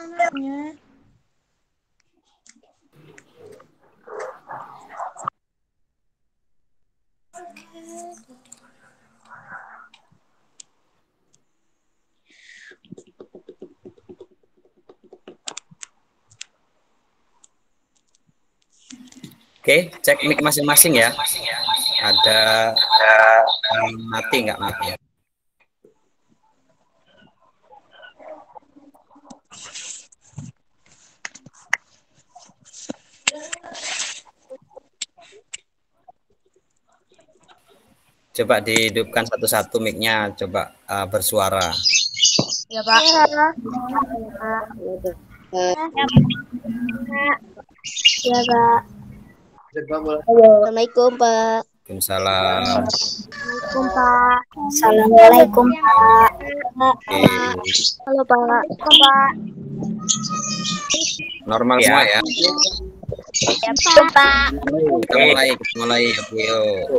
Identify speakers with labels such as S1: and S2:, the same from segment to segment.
S1: anaknya.
S2: Oke, cek mic masing-masing ya. Ada mati nggak mic-nya? Coba dihidupkan satu-satu mic-nya, coba bersuara.
S1: Ya, Pak. Ya, Pak. Ya, Pak. Assalamualaikum, Pak.
S2: Waalaikumsalam.
S1: Assalamualaikum, Pak. Assalamualaikum, Pak.
S2: Oke.
S1: Halo, Pak. Halo, Pak.
S2: Normal semua ya.
S1: Ya, Pak.
S2: Kita mulai Ayo.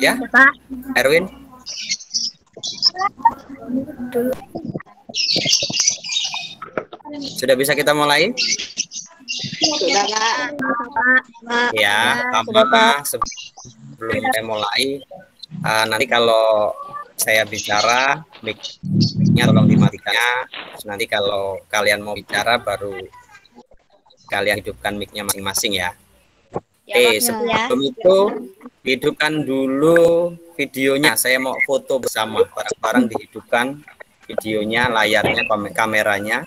S2: Ya,
S1: Pak.
S2: Erwin. Sudah bisa kita mulai?
S1: Sudah, Pak.
S2: Ya, pertama sebelum saya mulai, nanti kalau saya bicara, mic-nya tolong dimatikan. Nanti kalau kalian mau bicara, baru kalian hidupkan mic-nya masing-masing ya. Oke, sebelum itu hidupkan dulu videonya. Saya mau foto bersama, bareng-bareng dihidupkan videonya, layarnya, kameranya,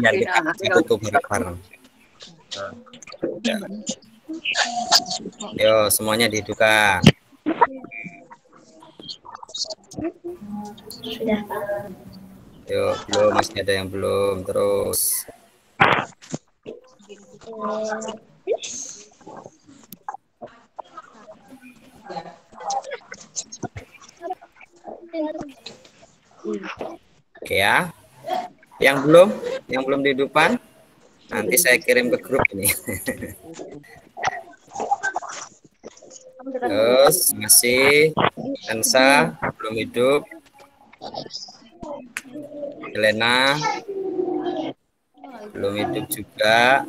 S2: biar kita bisa foto bareng-bareng. Yo, semuanya dihidupkan. Yo, belum, masih ada yang belum. Terus. Oke ya. Yang belum dihidupkan, nanti saya kirim ke grup ini. Terus masih Ansa belum hidup. Helena belum hidup juga.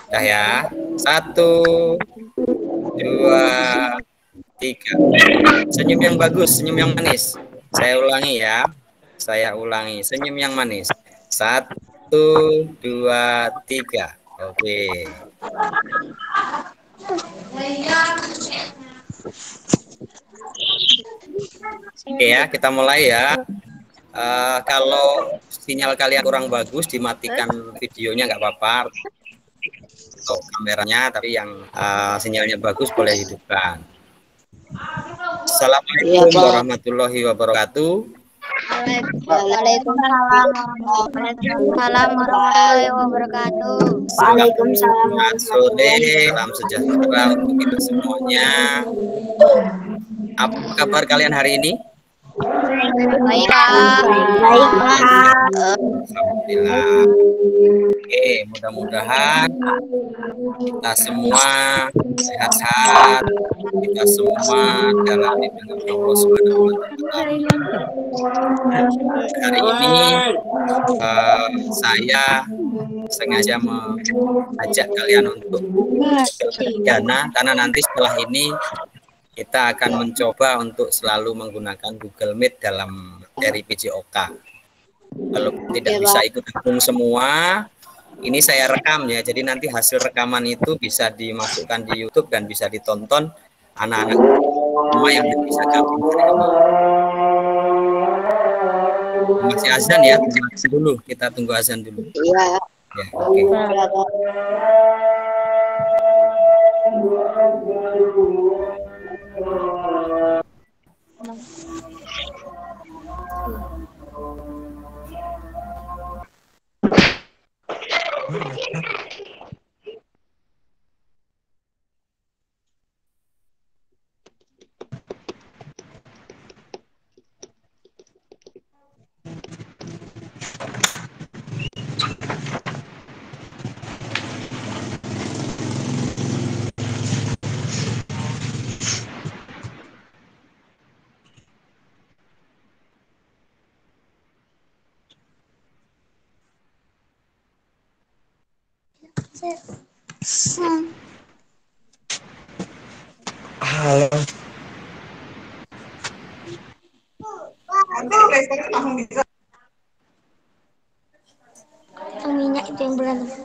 S2: Dah ya. 1, 2, 3. Senyum yang bagus, senyum yang manis. Saya ulangi ya. Senyum yang manis. 1, 2, 3. Oke. Oke ya, kita mulai ya. Kalau sinyal kalian kurang bagus, dimatikan videonya nggak apa-apa. Atau kameranya, tapi yang sinyalnya bagus boleh hidupkan. Assalamualaikum warahmatullahi wabarakatuh.
S1: Waalaikumsalam warahmatullahi wabarakatuh.
S2: Selamat sore, salam sejahtera untuk kita semuanya. Apa kabar kalian hari ini?
S1: Baik, Pak. Baik, Pak.
S2: Alhamdulillah. Oke, mudah-mudahan kita semua sehat-sehat, kita semua dalam lindungan Allah Subhanahu wa Ta'ala. Hari ini saya sengaja mengajak kalian untuk dana, karena nanti setelah ini kita akan mencoba untuk selalu menggunakan Google Meet dalam materi PJOK. Kalau tidak bisa ikut gabung semua, ini saya rekam ya. Jadi nanti hasil rekaman itu bisa dimasukkan di YouTube dan bisa ditonton anak-anak semua yang bisa gabung hari ini. Masih azan ya, kita tunggu azan dulu. Ya, oke. Halo.
S1: Yang minyak itu yang berantem.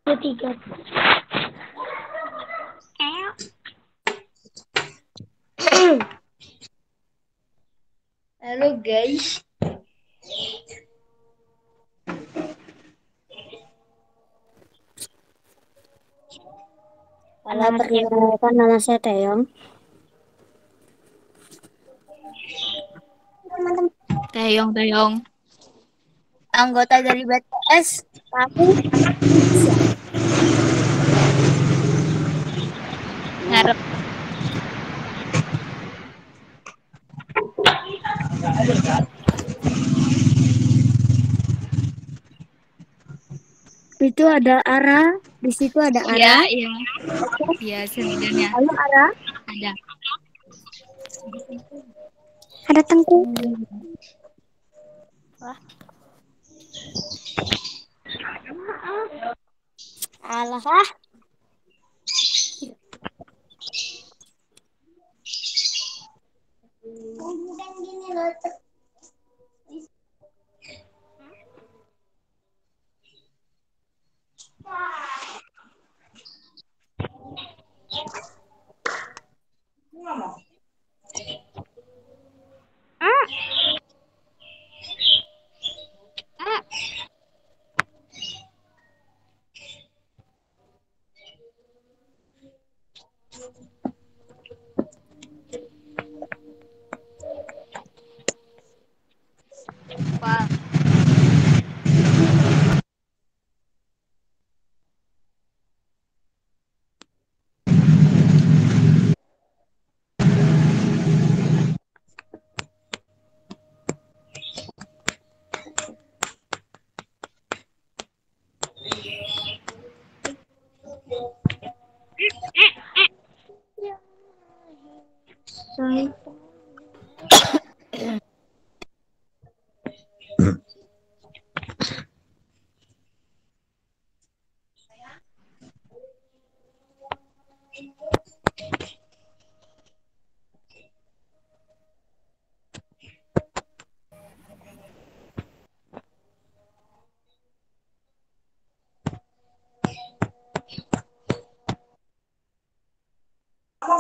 S1: Ketiga. Halo guys.
S3: Halo, perkenalkan nama saya Taeyong.
S1: Tayong. Anggota dari BTS. Kamu siapa? Ngarep.
S3: Itu ada Ara, di situ ada Ara.
S1: Iya. Iya, sebenarnya
S3: Lalu Ara,
S1: ada.
S3: ada Tengku.
S1: Wah,
S3: Alah,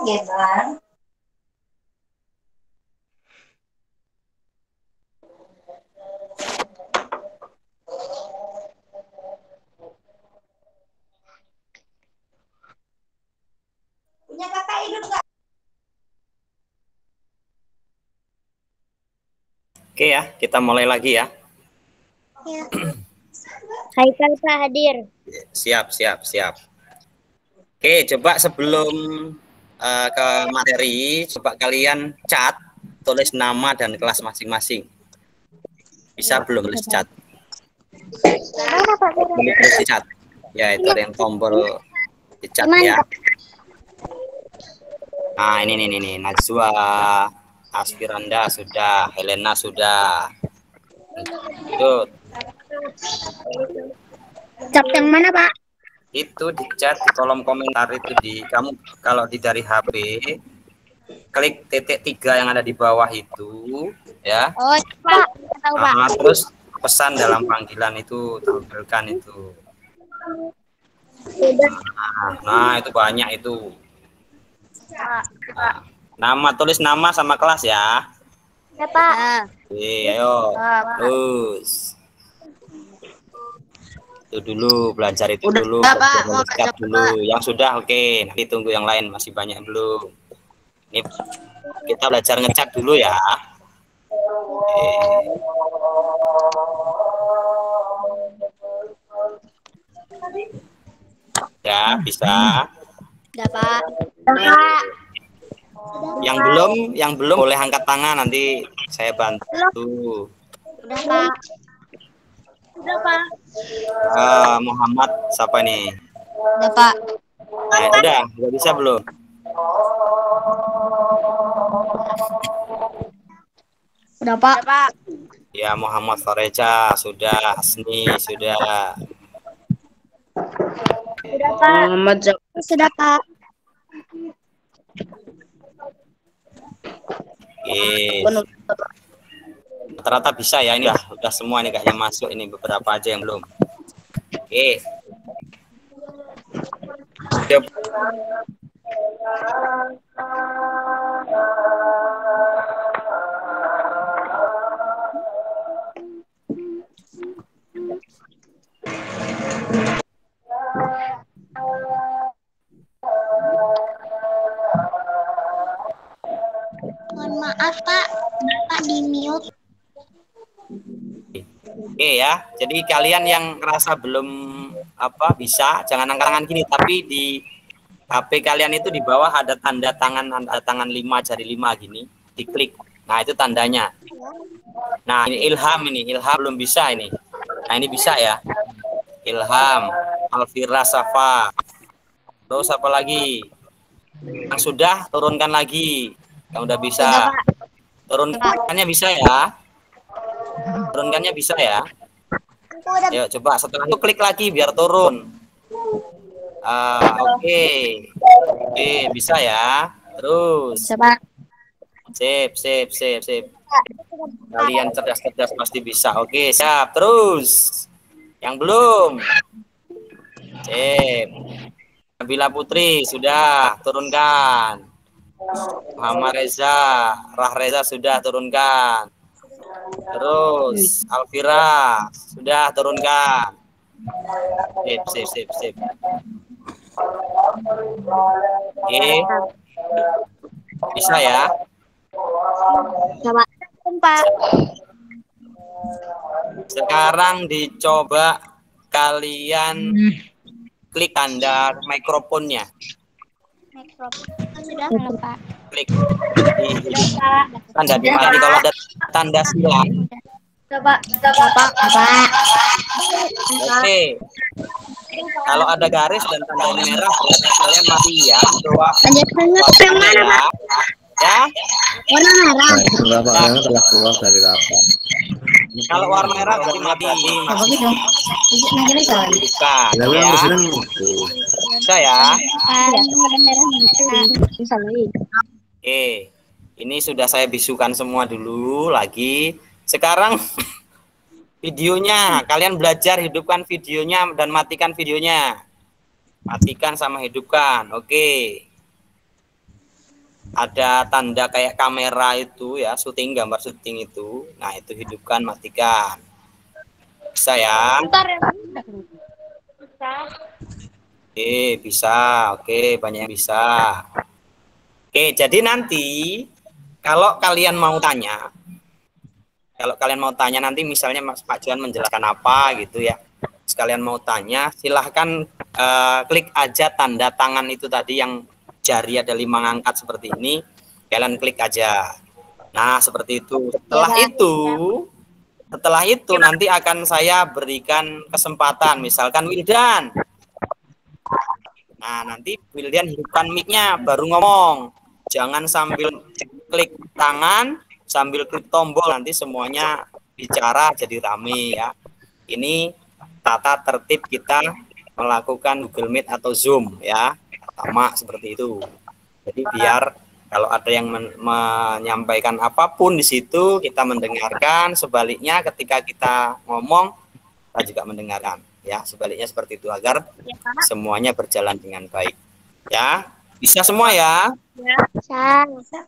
S2: Oke ya, kita mulai lagi ya.
S3: Haikal Pak hadir.
S2: Siap. Oke, coba sebelum ke materi, coba kalian cat, tulis nama dan kelas masing-masing. Bisa belum tulis cat? Belum tulis di cat. Ya, itu ada yang tombol di cat ya. Nah, ini Najwa, Aspiranda sudah, Helena sudah. Itu
S3: Cap yang mana Pak?
S2: itu di chat di kolom komentar itu kamu kalau dari HP klik titik 3 yang ada di bawah itu ya.
S3: Oh, Pak. Tahu Pak.
S2: Terus pesan dalam panggilan itu tampilkan itu. Nah, itu banyak itu. Nama, tulis nama sama kelas ya.
S3: Ya Pak.
S2: Oke, ayo. Terus itu dulu, belajar itu
S1: Udah,
S2: dulu,
S1: Pak.
S2: mau dulu. Yang sudah oke, nanti tunggu yang lain, masih banyak belum. Ini kita belajar ngecat dulu ya. Oke. Ya, bisa.
S3: Ya Pak.
S2: Yang belum boleh angkat tangan, nanti saya bantu.
S3: Udah Pak. Udah Pak.
S2: Muhammad siapa nih?
S3: Udah Pak.
S2: Udah bisa belum?
S3: Udah Pak.
S2: Ya, Muhammad Fareja sudah, Hasni sudah.
S3: Udah Pak.
S1: Muhammad
S3: Sudah Pak.
S2: Rata-rata bisa ya, ini udah semua nih kayaknya masuk, ini beberapa aja yang belum. Oke.
S3: Mohon maaf Pak. Pak di mute.
S2: Oke ya, jadi kalian yang ngerasa belum bisa, jangan angkat tangan gini, tapi di HP kalian itu di bawah ada tanda tangan 5, jari 5 gini, diklik. Nah, itu tandanya. Nah, ini Ilham belum bisa ini. Nah, ini bisa ya. Ilham, Alfira, Safa. Terus apa lagi? Yang sudah turunkan lagi. Yang udah bisa. Turunkannya bisa ya. Turunkannya bisa ya. Ayo coba setelah itu klik lagi biar turun. Oke, bisa ya. Terus. Sip. Kalian cerdas pasti bisa. Oke, siap. Terus. Yang belum. Sip. Nabila Putri sudah turunkan. Muhammad Reza, Reza sudah turunkan. Terus Alfira sudah turunkan. Sip. Oke. Bisa ya? Sekarang dicoba kalian klik tanda mikrofonnya.
S3: Sudah Pak.
S2: Klik di tanda dimana kalau ada tanda silang.
S3: Pak.
S2: Oke. Kalau ada garis dan tanda merah, berarti kalian mati ya.
S3: Yang mana Pak?
S2: Ya.
S3: Warna merah.
S4: Yang telah keluar dari rapat.
S2: Kalau warna merah berarti mati. Bukan. Ya. Bisa ya. Oke. Ini sudah saya bisukan semua dulu lagi. Sekarang videonya, kalian belajar hidupkan videonya dan matikan videonya. Matikan sama hidupkan. Oke. ada tanda kayak kamera itu ya, syuting, gambar syuting itu. Nah, itu hidupkan, matikan. Bisa ya?
S3: Bentar ya.
S2: Oke, bisa. Oke, banyak yang bisa. Oke, jadi nanti kalau kalian mau tanya, nanti misalnya Mas Pak Johan menjelaskan apa gitu ya, sekalian mau tanya, silahkan klik aja tanda tangan itu tadi yang jari ada 5 ngangkat seperti ini, kalian klik aja. Nah, seperti itu. Setelah itu nanti akan saya berikan kesempatan, misalkan Wildan. Nah, nanti Wildan hidupkan mic-nya baru ngomong. Jangan sambil klik tangan, sambil klik tombol, nanti semuanya bicara jadi rame ya. Ini tata tertib kita melakukan Google Meet atau Zoom ya. Sama seperti itu. Jadi biar kalau ada yang menyampaikan apapun di situ kita mendengarkan, sebaliknya ketika kita ngomong kita juga mendengarkan ya, sebaliknya seperti itu agar semuanya berjalan dengan baik ya. Bisa semua ya?
S3: Bisa.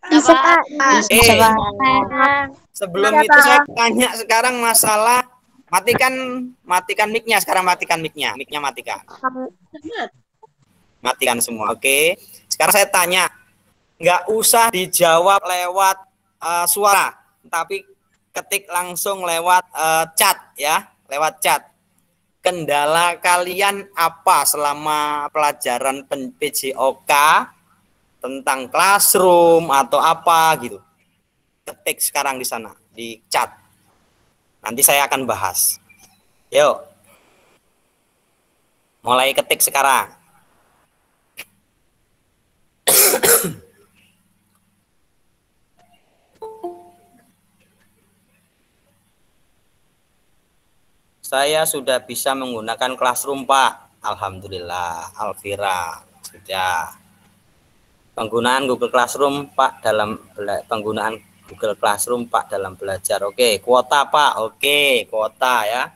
S3: Bisa, Pak.
S2: Sebelum itu saya tanya sekarang masalah matikan mic-nya, sekarang matikan mic-nya matikan. Matikan semua. Oke. Sekarang saya tanya, nggak usah dijawab lewat suara, tapi ketik langsung lewat chat ya, lewat chat. Kendala kalian apa selama pelajaran PJOK tentang classroom atau apa gitu? Ketik sekarang di sana, di chat. Nanti saya akan bahas. Yuk. Mulai ketik sekarang. Saya sudah bisa menggunakan Classroom, Pak. Alhamdulillah, Alvira sudah. Penggunaan Google Classroom, Pak, dalam penggunaan Google Classroom, Pak, dalam belajar. Oke, kuota, Pak. Oke, kuota ya.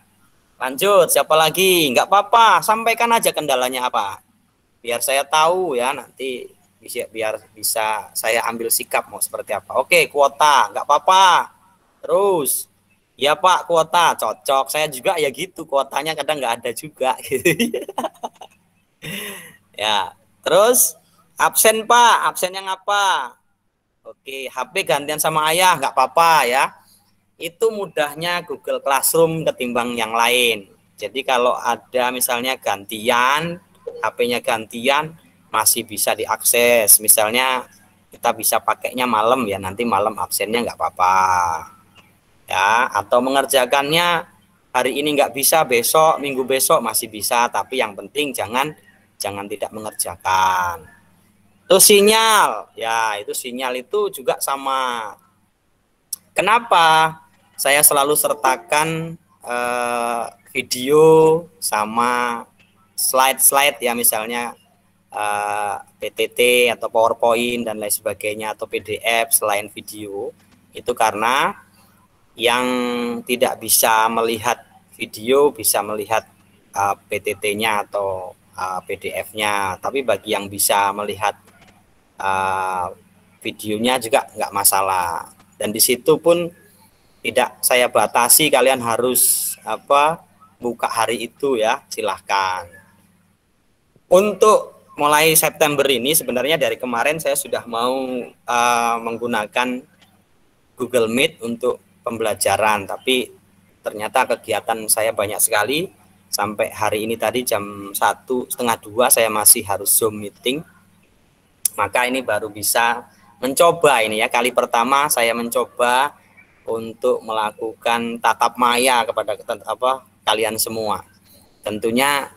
S2: Lanjut, siapa lagi? Enggak apa-apa, sampaikan aja kendalanya apa. Biar saya tahu ya, nanti biar bisa saya ambil sikap mau seperti apa. Oke, kuota, enggak apa-apa. Terus, ya Pak, kuota cocok. Saya juga ya gitu, kuotanya kadang nggak ada juga. Ya, terus absen Pak, absen yang apa? Oke, HP gantian sama ayah nggak apa-apa ya. Itu mudahnya Google Classroom ketimbang yang lain. Jadi kalau ada misalnya gantian, HP-nya gantian, masih bisa diakses. Misalnya kita bisa pakainya malam ya, nanti malam absennya nggak apa-apa. Ya, atau mengerjakannya hari ini nggak bisa, besok, minggu besok masih bisa, tapi yang penting jangan tidak mengerjakan. Itu sinyal, ya itu sinyal itu juga sama. Kenapa saya selalu sertakan video sama slide-slide ya, misalnya PTT atau PowerPoint dan lain sebagainya, atau PDF selain video, itu karena yang tidak bisa melihat video bisa melihat PTT-nya atau PDF-nya, tapi bagi yang bisa melihat videonya juga nggak masalah. Dan di situ pun tidak saya batasi kalian harus buka hari itu ya, silahkan. Untuk mulai September ini sebenarnya dari kemarin saya sudah mau menggunakan Google Meet untuk pembelajaran, tapi ternyata kegiatan saya banyak sekali. Sampai hari ini tadi jam 1:30 saya masih harus Zoom meeting. Maka ini baru bisa mencoba ini ya, kali pertama saya mencoba untuk melakukan tatap maya kepada kalian semua. Tentunya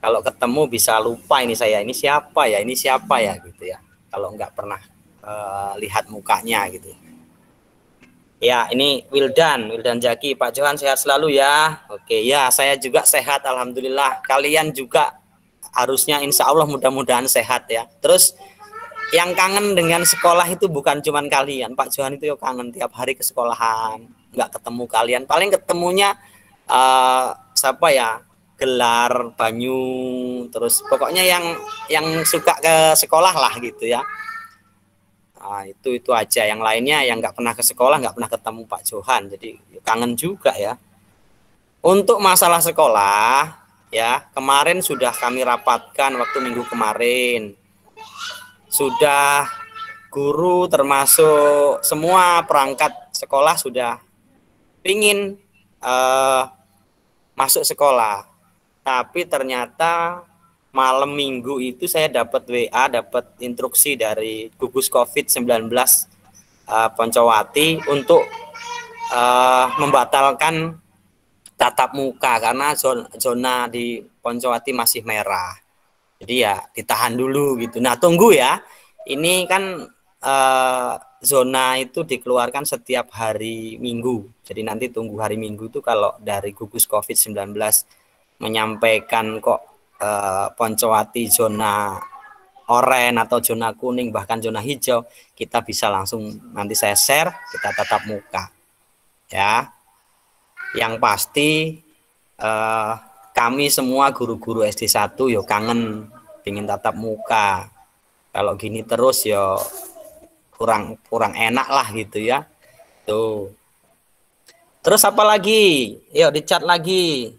S2: kalau ketemu bisa lupa ini siapa ya gitu ya, kalau nggak pernah lihat mukanya gitu. Ya, ini Wildan Jaki. Pak Johan sehat selalu ya. Oke ya, saya juga sehat alhamdulillah. Kalian juga harusnya insya Allah mudah-mudahan sehat ya. Terus yang kangen dengan sekolah itu bukan cuman kalian. Pak Johan itu kangen tiap hari ke sekolahan. Nggak ketemu kalian. Paling ketemunya siapa ya? Gelar, banyu, terus pokoknya yang suka ke sekolah lah gitu ya. Itu aja. Yang lainnya yang nggak pernah ke sekolah, nggak pernah ketemu Pak Johan, jadi kangen juga ya. Untuk masalah sekolah, ya kemarin sudah kami rapatkan waktu minggu kemarin. Sudah guru termasuk semua perangkat sekolah sudah ingin masuk sekolah. Tapi ternyata malam minggu itu saya dapat WA, dapat instruksi dari gugus COVID-19 Poncowati untuk membatalkan tatap muka karena zona di Poncowati masih merah. Jadi ya ditahan dulu gitu. Nah tunggu ya. Ini kan zona itu dikeluarkan setiap hari Minggu. Jadi nanti tunggu hari Minggu itu kalau dari gugus COVID-19 menyampaikan kok Poncowati zona oranye atau zona kuning bahkan zona hijau, kita bisa langsung nanti saya share, kita tatap muka. Ya. Yang pasti kami semua guru-guru SD 1 yo kangen ingin tatap muka. Kalau gini terus yo kurang enak lah gitu ya. Tuh. Terus apa lagi? Yuk dicat lagi.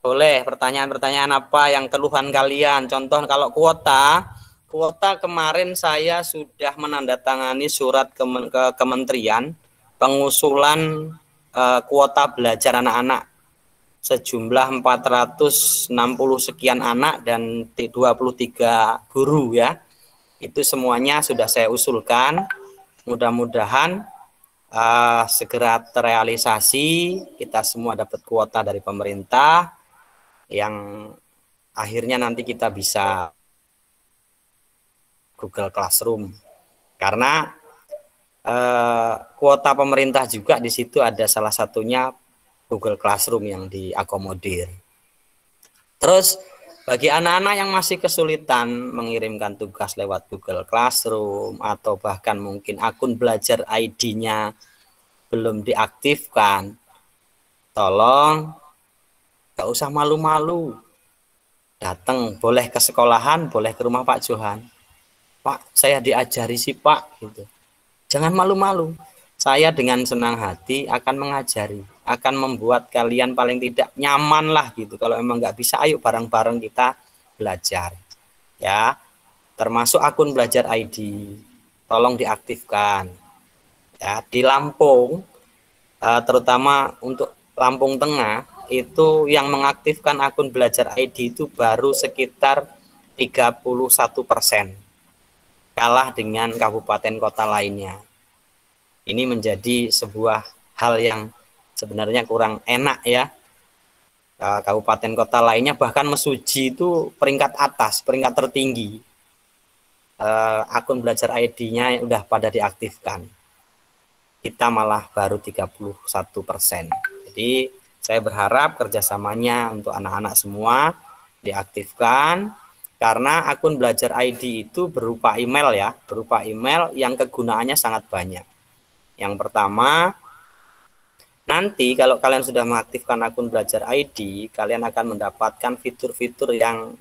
S2: Boleh pertanyaan-pertanyaan apa yang keluhan kalian? Contoh kalau kuota kemarin saya sudah menandatangani surat ke kementerian pengusulan kuota belajar anak-anak sejumlah 460 sekian anak dan 23 guru ya. Itu semuanya sudah saya usulkan. Mudah-mudahan segera terrealisasi, kita semua dapat kuota dari pemerintah yang akhirnya nanti kita bisa Google Classroom. Karena kuota pemerintah juga di situ ada salah satunya Google Classroom yang diakomodir. Terus bagi anak-anak yang masih kesulitan mengirimkan tugas lewat Google Classroom atau bahkan mungkin akun belajar ID-nya belum diaktifkan, tolong gak usah malu-malu. Datang, boleh ke sekolahan, boleh ke rumah Pak Johan. Pak, saya diajari sih Pak gitu. Jangan malu-malu. Saya dengan senang hati akan mengajari, akan membuat kalian paling tidak nyaman lah gitu. Kalau emang nggak bisa, ayo bareng-bareng kita belajar. Ya, termasuk akun belajar ID, tolong diaktifkan. Ya, di Lampung, terutama untuk Lampung Tengah, itu yang mengaktifkan akun belajar ID itu baru sekitar 31%. Kalah dengan kabupaten kota lainnya. Ini menjadi sebuah hal yang sebenarnya kurang enak ya. Kabupaten kota lainnya bahkan Mesuji itu peringkat atas, peringkat tertinggi. Akun belajar ID-nya udah pada diaktifkan. Kita malah baru 31%. Jadi saya berharap kerjasamanya untuk anak-anak semua diaktifkan. Karena akun belajar ID itu berupa email ya, berupa email yang kegunaannya sangat banyak. Yang pertama, nanti kalau kalian sudah mengaktifkan akun belajar ID, kalian akan mendapatkan fitur-fitur yang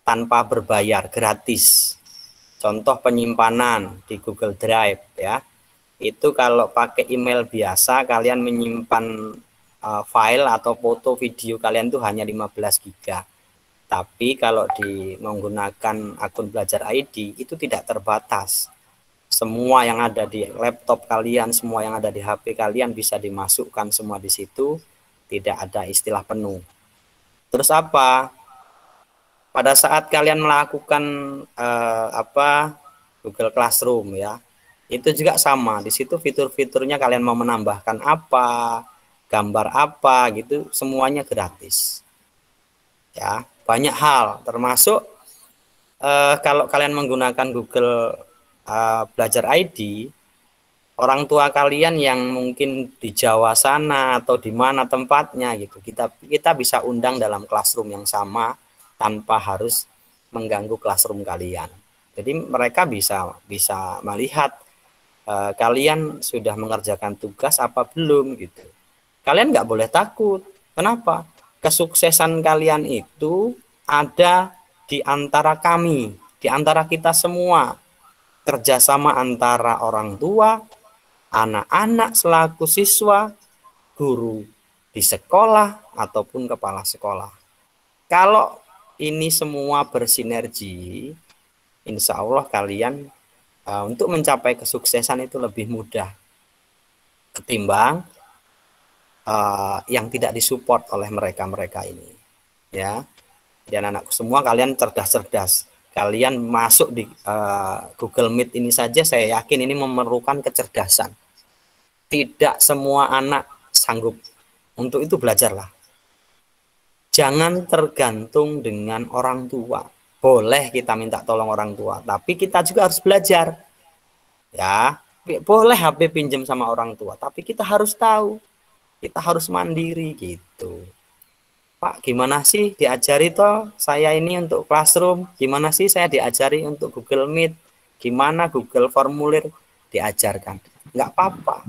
S2: tanpa berbayar, gratis. Contoh penyimpanan di Google Drive ya. Itu kalau pakai email biasa, kalian menyimpan file atau foto video kalian itu hanya 15 GB. Tapi kalau menggunakan akun belajar ID itu tidak terbatas. Semua yang ada di laptop kalian, semua yang ada di HP kalian bisa dimasukkan semua di situ, tidak ada istilah penuh. Terus apa? Pada saat kalian melakukan Google Classroom ya, itu juga sama. Di situ fitur-fiturnya kalian mau menambahkan apa, gambar apa gitu, semuanya gratis. Ya. Banyak hal, termasuk kalau kalian menggunakan Google Belajar ID, orang tua kalian yang mungkin di Jawa sana atau di mana tempatnya gitu, kita bisa undang dalam classroom yang sama tanpa harus mengganggu classroom kalian. Jadi mereka bisa melihat kalian sudah mengerjakan tugas apa belum gitu. Kalian nggak boleh takut. Kenapa? Kesuksesan kalian itu ada di antara kami, di antara kita semua, kerjasama antara orang tua, anak-anak selaku siswa, guru di sekolah, ataupun kepala sekolah. Kalau ini semua bersinergi, insya Allah kalian untuk mencapai kesuksesan itu lebih mudah ketimbang yang tidak disupport oleh mereka-mereka ini. Ya, dan anakku semua kalian cerdas-cerdas. Kalian masuk di Google Meet ini saja, saya yakin ini memerlukan kecerdasan. Tidak semua anak sanggup. Untuk itu belajarlah. Jangan tergantung dengan orang tua. Boleh kita minta tolong orang tua, tapi kita juga harus belajar. Ya, boleh HP pinjam sama orang tua, tapi kita harus tahu. Kita harus mandiri gitu. Pak, gimana sih diajari toh saya ini untuk Classroom? Gimana sih saya diajari untuk Google Meet? Gimana Google Formulir? Diajarkan. Nggak apa-apa.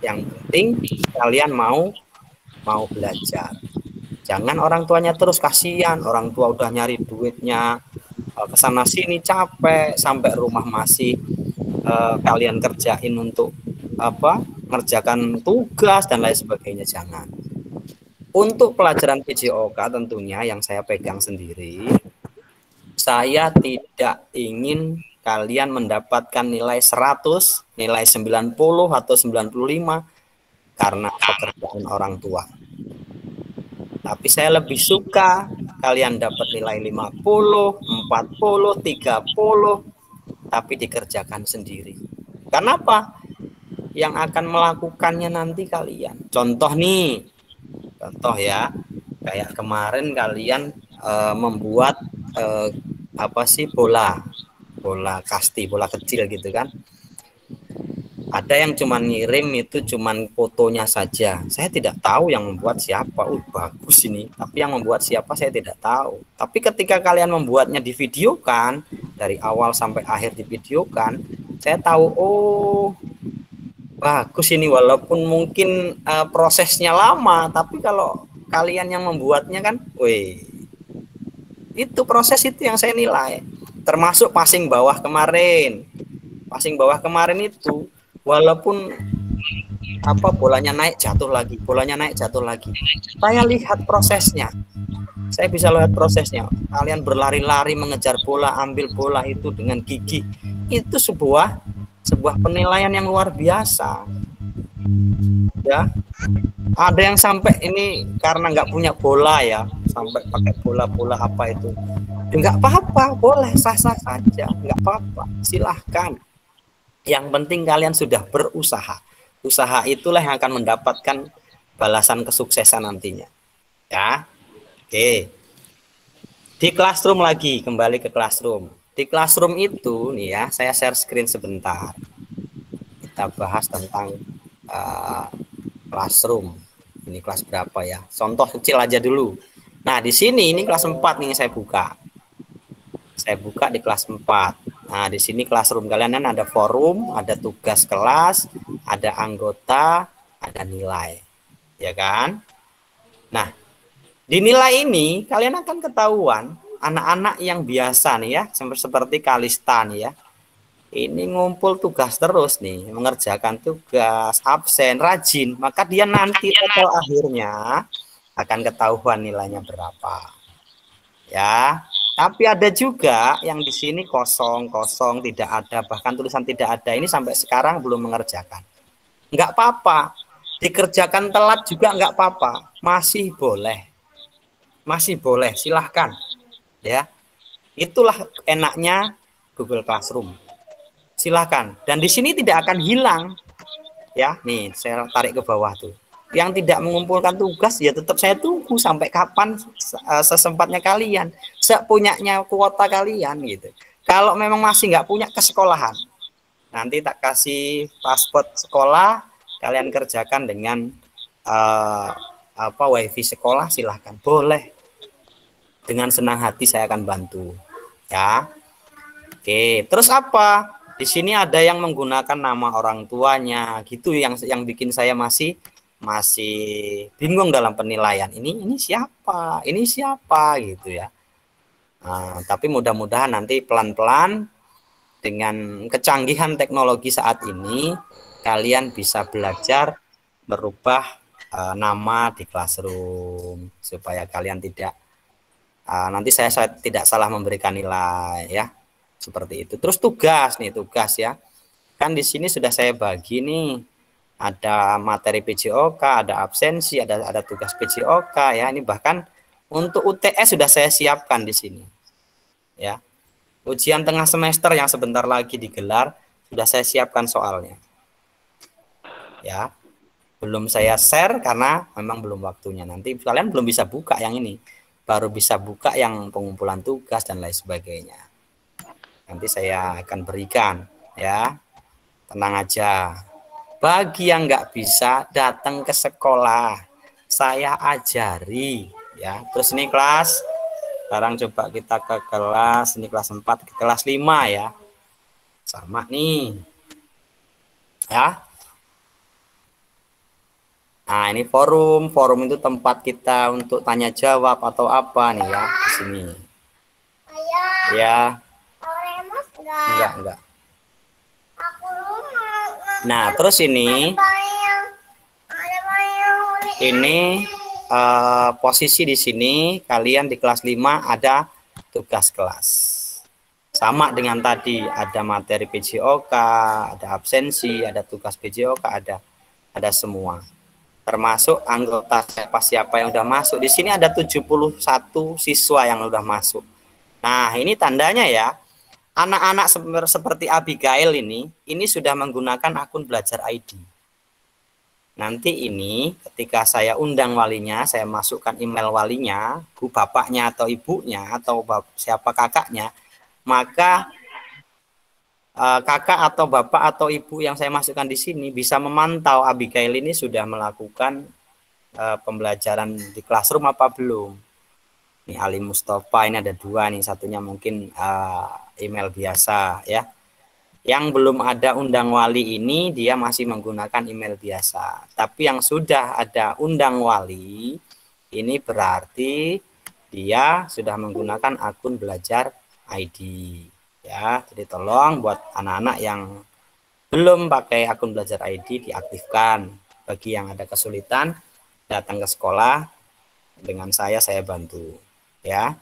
S2: Yang penting kalian mau belajar. Jangan orang tuanya terus, kasihan. Orang tua udah nyari duitnya kesana sini capek, sampai rumah masih kalian kerjain untuk ngerjakan tugas dan lain sebagainya. Jangan. Untuk pelajaran PJOK tentunya yang saya pegang sendiri, saya tidak ingin kalian mendapatkan nilai 100, nilai 90 atau 95 karena pekerjaan orang tua. Tapi saya lebih suka kalian dapat nilai 50, 40, 30, tapi dikerjakan sendiri. Kenapa? Yang akan melakukannya nanti kalian. Contoh nih, contoh ya, kayak kemarin kalian membuat bola kasti, bola kecil gitu kan. Ada yang cuman ngirim itu cuman fotonya saja. Saya tidak tahu yang membuat siapa. Bagus ini. Tapi yang membuat siapa saya tidak tahu. Tapi ketika kalian membuatnya divideokan, dari awal sampai akhir divideokan, saya tahu, oh bagus ini, walaupun mungkin prosesnya lama, tapi kalau kalian yang membuatnya kan, weh, itu proses itu yang saya nilai. Termasuk passing bawah kemarin. Passing bawah kemarin itu, walaupun bolanya naik jatuh lagi, bolanya naik jatuh lagi. Saya lihat prosesnya. Saya bisa lihat prosesnya. Kalian berlari-lari mengejar bola, ambil bola itu dengan gigih. Itu sebuah penilaian yang luar biasa. Ya, ada yang sampai ini karena nggak punya bola ya, sampai pakai bola-bola apa itu. Nggak apa-apa, boleh, sah-sah saja, nggak apa-apa, silahkan. Yang penting kalian sudah berusaha. Usaha itulah yang akan mendapatkan balasan kesuksesan nantinya. Ya, oke. Di Classroom lagi, kembali ke Classroom. Di Classroom itu nih ya, saya share screen sebentar. Kita bahas tentang Classroom. Ini kelas berapa ya? Contoh kecil aja dulu. Nah, di sini ini kelas 4 nih saya buka. Saya buka di kelas 4. Nah, di sini Classroom kalian ada forum, ada tugas kelas, ada anggota, ada nilai. Ya kan? Nah, di nilai ini kalian akan ketahuan anak-anak yang biasa nih ya, seperti Kalista nih ya. Ini ngumpul tugas terus nih, mengerjakan tugas, absen, rajin, maka dia nanti total akhirnya akan ketahuan nilainya berapa. Ya, tapi ada juga yang di sini kosong, tidak ada, bahkan tulisan tidak ada. Ini sampai sekarang belum mengerjakan. Enggak apa-apa, dikerjakan telat juga enggak apa-apa, masih boleh. Masih boleh, silahkan. Ya, itulah enaknya Google Classroom. Silahkan, dan di sini tidak akan hilang ya. Nih saya tarik ke bawah tuh, yang tidak mengumpulkan tugas ya tetap saya tunggu sampai kapan sesempatnya kalian, sepunyanya kuota kalian gitu. Kalau memang masih nggak punya ke sekolahan, nanti tak kasih paspor sekolah, kalian kerjakan dengan wifi sekolah, silahkan, boleh, dengan senang hati saya akan bantu ya. Oke, terus apa? Di sini ada yang menggunakan nama orang tuanya gitu, yang bikin saya masih bingung dalam penilaian. Ini siapa? Ini siapa gitu ya. Tapi mudah-mudahan nanti pelan-pelan dengan kecanggihan teknologi saat ini kalian bisa belajar merubah nama di Classroom supaya kalian tidak nanti saya tidak salah memberikan nilai ya. Seperti itu. Terus tugas ya. Kan di sini sudah saya bagi nih. Ada materi PJOK, ada absensi, ada tugas PJOK ya. Ini bahkan untuk UTS sudah saya siapkan di sini. Ya. Ujian tengah semester yang sebentar lagi digelar sudah saya siapkan soalnya. Ya. Belum saya share karena memang belum waktunya. Nanti kalian belum bisa buka yang ini. Baru bisa buka yang pengumpulan tugas dan lain sebagainya. Nanti saya akan berikan ya. Tenang aja. Bagi yang nggak bisa datang ke sekolah, saya ajari ya. Terus ini kelas, sekarang coba kita ke kelas, ini kelas 4 ke kelas 5 ya. Sama nih. Ya. Nah, ini forum itu tempat kita untuk tanya jawab atau apa nih ya, di sini. Ya. Enggak. Nah, terus ini posisi di sini kalian di kelas 5 ada tugas kelas. Sama dengan tadi, ada materi PJOK, ada absensi, ada tugas PJOK, ada semua. Termasuk anggota siapa yang udah masuk. Di sini ada 71 siswa yang udah masuk. Nah, ini tandanya ya. Anak-anak seperti Abigail ini sudah menggunakan akun Belajar ID. Nanti ini ketika saya undang walinya, saya masukkan email walinya, bu bapaknya atau ibunya atau siapa kakaknya, maka kakak atau bapak atau ibu yang saya masukkan di sini bisa memantau Abigail ini sudah melakukan pembelajaran di Classroom apa belum. Ini Ali Mustafa, ini ada 2 nih, satunya mungkin email biasa ya. Yang belum ada undang wali ini dia masih menggunakan email biasa. Tapi yang sudah ada undang wali ini berarti dia sudah menggunakan akun Belajar ID ya. Jadi tolong buat anak-anak yang belum pakai akun Belajar ID diaktifkan. Bagi yang ada kesulitan datang ke sekolah dengan saya bantu ya.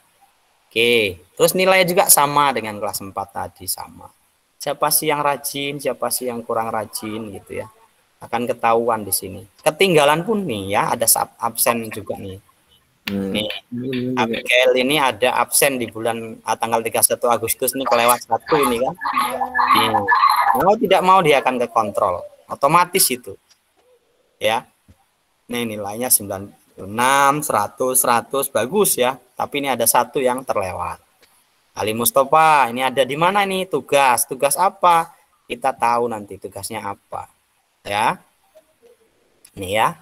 S2: Oke, terus nilai juga sama dengan kelas 4 tadi, sama. Siapa sih yang rajin, siapa sih yang kurang rajin gitu ya. Akan ketahuan di sini. Ketinggalan pun nih ya, ada absen juga nih. Nih, Abigail ini ada absen di bulan tanggal 31 Agustus nih, kelewat 1 ini kan. Mau tidak mau dia akan ke kontrol, otomatis itu. Ya. Nih nilainya 96, 100 bagus ya. Tapi ini ada 1 yang terlewat. Ali Mustafa, ini ada di mana nih tugas? Tugas apa? Kita tahu nanti tugasnya apa. Ya. Ini ya.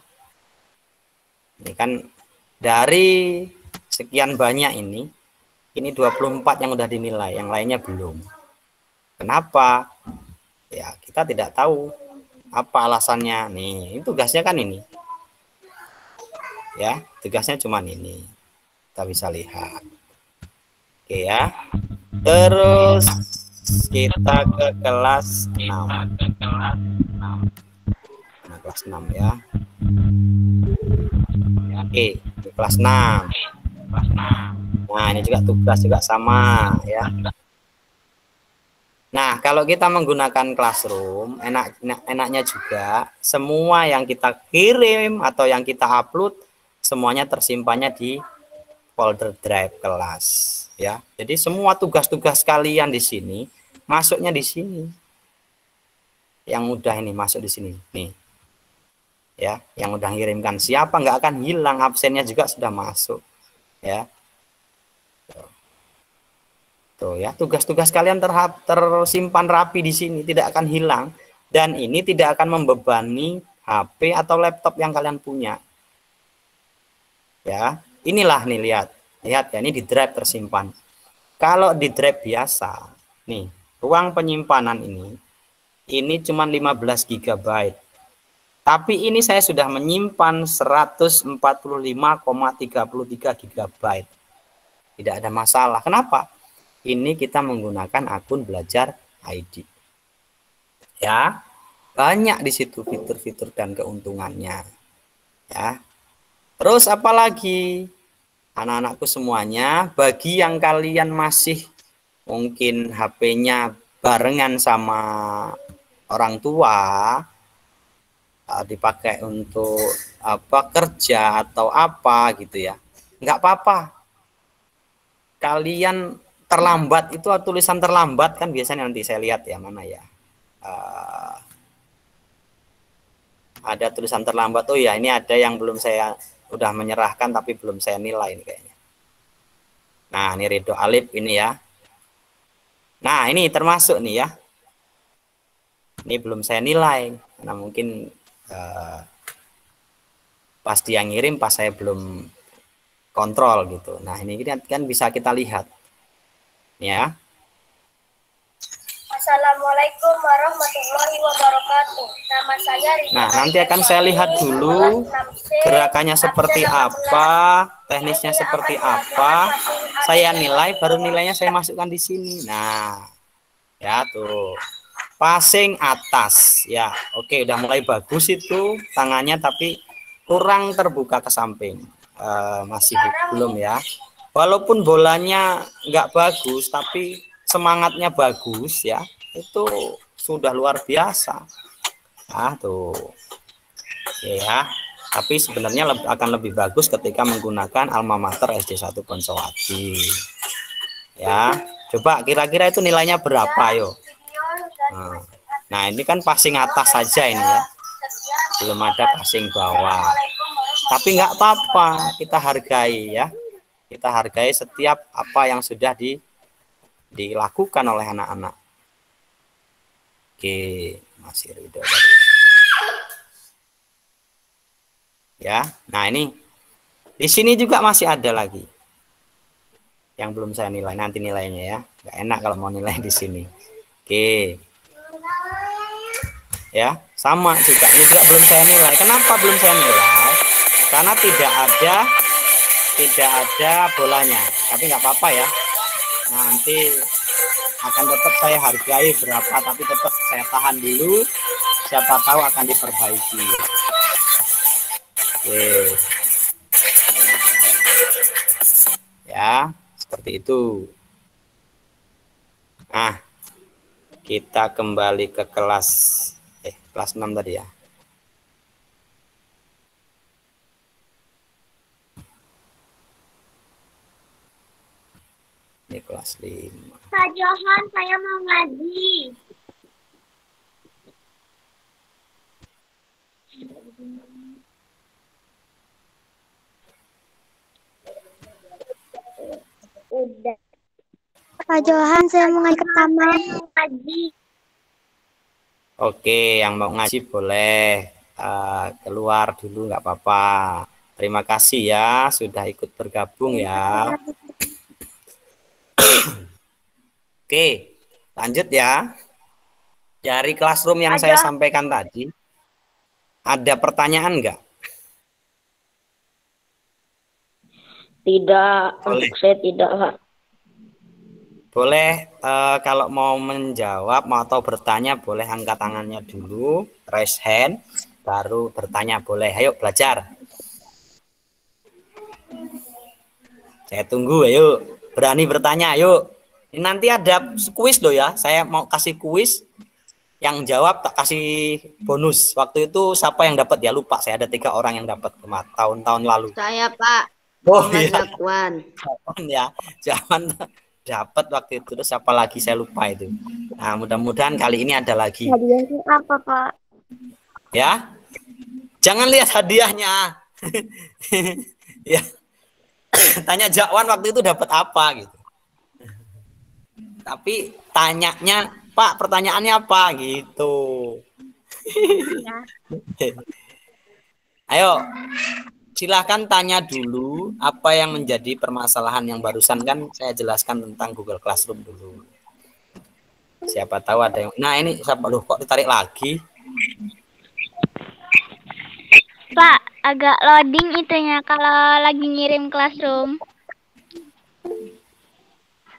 S2: Ini kan dari sekian banyak ini 24 yang udah dinilai, yang lainnya belum. Kenapa? Ya, kita tidak tahu apa alasannya. Nih, ini tugasnya kan ini. Ya, tugasnya cuma ini. Kita bisa lihat. Oke ya. Terus kita ke kelas 6. Nah, kelas 6 ya. Oke, kelas 6. Nah, ini juga tugas juga sama ya. Nah, kalau kita menggunakan Classroom, enaknya juga semua yang kita kirim atau yang kita upload semuanya tersimpannya di folder drive kelas ya. Jadi semua tugas-tugas kalian di sini masuknya di sini. Yang udah ini masuk di sini nih. Ya, yang udah ngirimkan siapa nggak akan hilang, absennya juga sudah masuk ya. Tuh ya, tugas-tugas kalian tersimpan rapi di sini, tidak akan hilang dan ini tidak akan membebani HP atau laptop yang kalian punya. Ya, inilah nih lihat ya, ini di drive tersimpan. Kalau di drive biasa nih, ruang penyimpanan ini cuma 15 GB. Tapi ini saya sudah menyimpan 145,33 GB. tidak ada masalah. Kenapa? Ini kita menggunakan akun belajar ID. Ya, banyak di situ fitur-fitur dan keuntungannya. Ya. Terus apalagi anak-anakku semuanya, bagi yang kalian masih mungkin HP-nya barengan sama orang tua, dipakai untuk kerja atau apa gitu ya, nggak apa-apa. Kalian terlambat itu tulisan terlambat kan biasanya, nanti saya lihat ya mana ya, ada tulisan terlambat. Oh ya, ini ada yang belum saya udah menyerahkan tapi belum saya nilai ini kayaknya. Nah ini Ridho Alif ini ya. Nah ini termasuk nih ya, ini belum saya nilai karena mungkin pas dia ngirim pas saya belum kontrol gitu. Nah ini kan bisa kita lihat ya.
S3: Assalamualaikum warahmatullahi wabarakatuh. Nama saya Rina.
S2: Nah nanti akan saya lihat dulu gerakannya seperti apa, teknisnya seperti apa, saya nilai, baru nilainya saya masukkan di sini. Nah ya tuh, passing atas ya, oke udah mulai bagus itu tangannya, tapi kurang terbuka ke samping, masih belum ya. Walaupun bolanya nggak bagus tapi semangatnya bagus ya, itu sudah luar biasa. Ah tuh ya, tapi sebenarnya akan lebih bagus ketika menggunakan alma mater SD 1 Bonsowati ya. Coba kira-kira itu nilainya berapa yo? Nah ini kan passing atas saja ini ya, belum ada passing bawah, tapi nggak apa-apa, kita hargai ya, kita hargai setiap apa yang sudah dilakukan oleh anak-anak. Oke, masih Ridho tadi ya. Nah ini di sini juga masih ada lagi yang belum saya nilai, nanti nilainya ya, nggak enak kalau mau nilai di sini. Oke ya, sama juga ini juga belum saya nilai. Kenapa belum saya nilai? Karena tidak ada bolanya, tapi nggak apa-apa ya, nanti akan tetap saya hargai berapa, tapi tetap saya tahan dulu, siapa tahu akan diperbaiki. Oke ya, seperti itu. Nah kita kembali ke kelas 6 tadi ya. Ini kelas 5.
S3: Pak Johan, saya mau ngaji. Udah. Pak Johan, saya mau ngaji ke taman.
S2: Oke, yang mau ngaji boleh keluar dulu, nggak apa-apa. Terima kasih ya sudah ikut bergabung ya. Oke, lanjut ya. Dari classroom yang saya sampaikan tadi, ada pertanyaan nggak?
S5: Tidak,
S2: Boleh.
S5: untuk saya tidak, Pak.
S2: Boleh kalau mau menjawab atau bertanya boleh angkat tangannya dulu, raise hand, baru bertanya boleh. Ayo belajar. Saya tunggu, ayo berani bertanya, ayo. Ini nanti ada kuis loh ya, saya mau kasih kuis, yang jawab tak kasih bonus. Waktu itu siapa yang dapat ya, lupa, saya ada 3 orang yang dapat tahun-tahun lalu.
S5: Saya, Pak.
S2: Oh iya.
S5: Zakwan.
S2: Ya, jangan dapat waktu itu. Terus siapa lagi saya lupa itu. Nah mudah-mudahan kali ini ada lagi.
S3: Hadiahnya apa, Pak?
S2: Ya, jangan lihat hadiahnya. Ya, tanya Jakwan waktu itu dapat apa gitu. Tapi tanyanya, Pak, pertanyaannya apa gitu. Ayo, silahkan tanya dulu apa yang menjadi permasalahan yang barusan kan saya jelaskan tentang Google Classroom dulu. Siapa tahu ada yang, nah ini siapa loh kok ditarik lagi?
S3: Pak, agak loading itunya kalau lagi ngirim Classroom.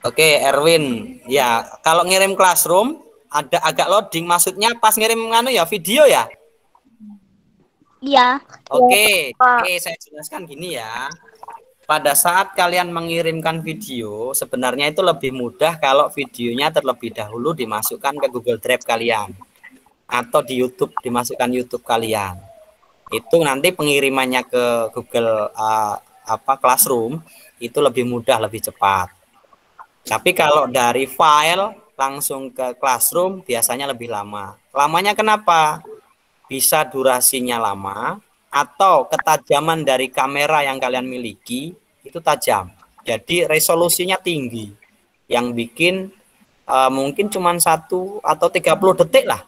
S2: Oke, Erwin. Ya, kalau ngirim Classroom ada agak loading, maksudnya pas ngirim ya video ya.
S3: Iya.
S2: Oke, saya jelaskan gini ya. Pada saat kalian mengirimkan video, sebenarnya itu lebih mudah kalau videonya terlebih dahulu dimasukkan ke Google Drive kalian atau di YouTube, dimasukkan YouTube kalian. Itu nanti pengirimannya ke Google Classroom itu lebih mudah, lebih cepat. Tapi kalau dari file langsung ke Classroom biasanya lebih lama. Lamanya kenapa? Bisa durasinya lama atau ketajaman dari kamera yang kalian miliki itu tajam. Jadi resolusinya tinggi. Yang bikin mungkin cuma 1 atau 30 detik lah.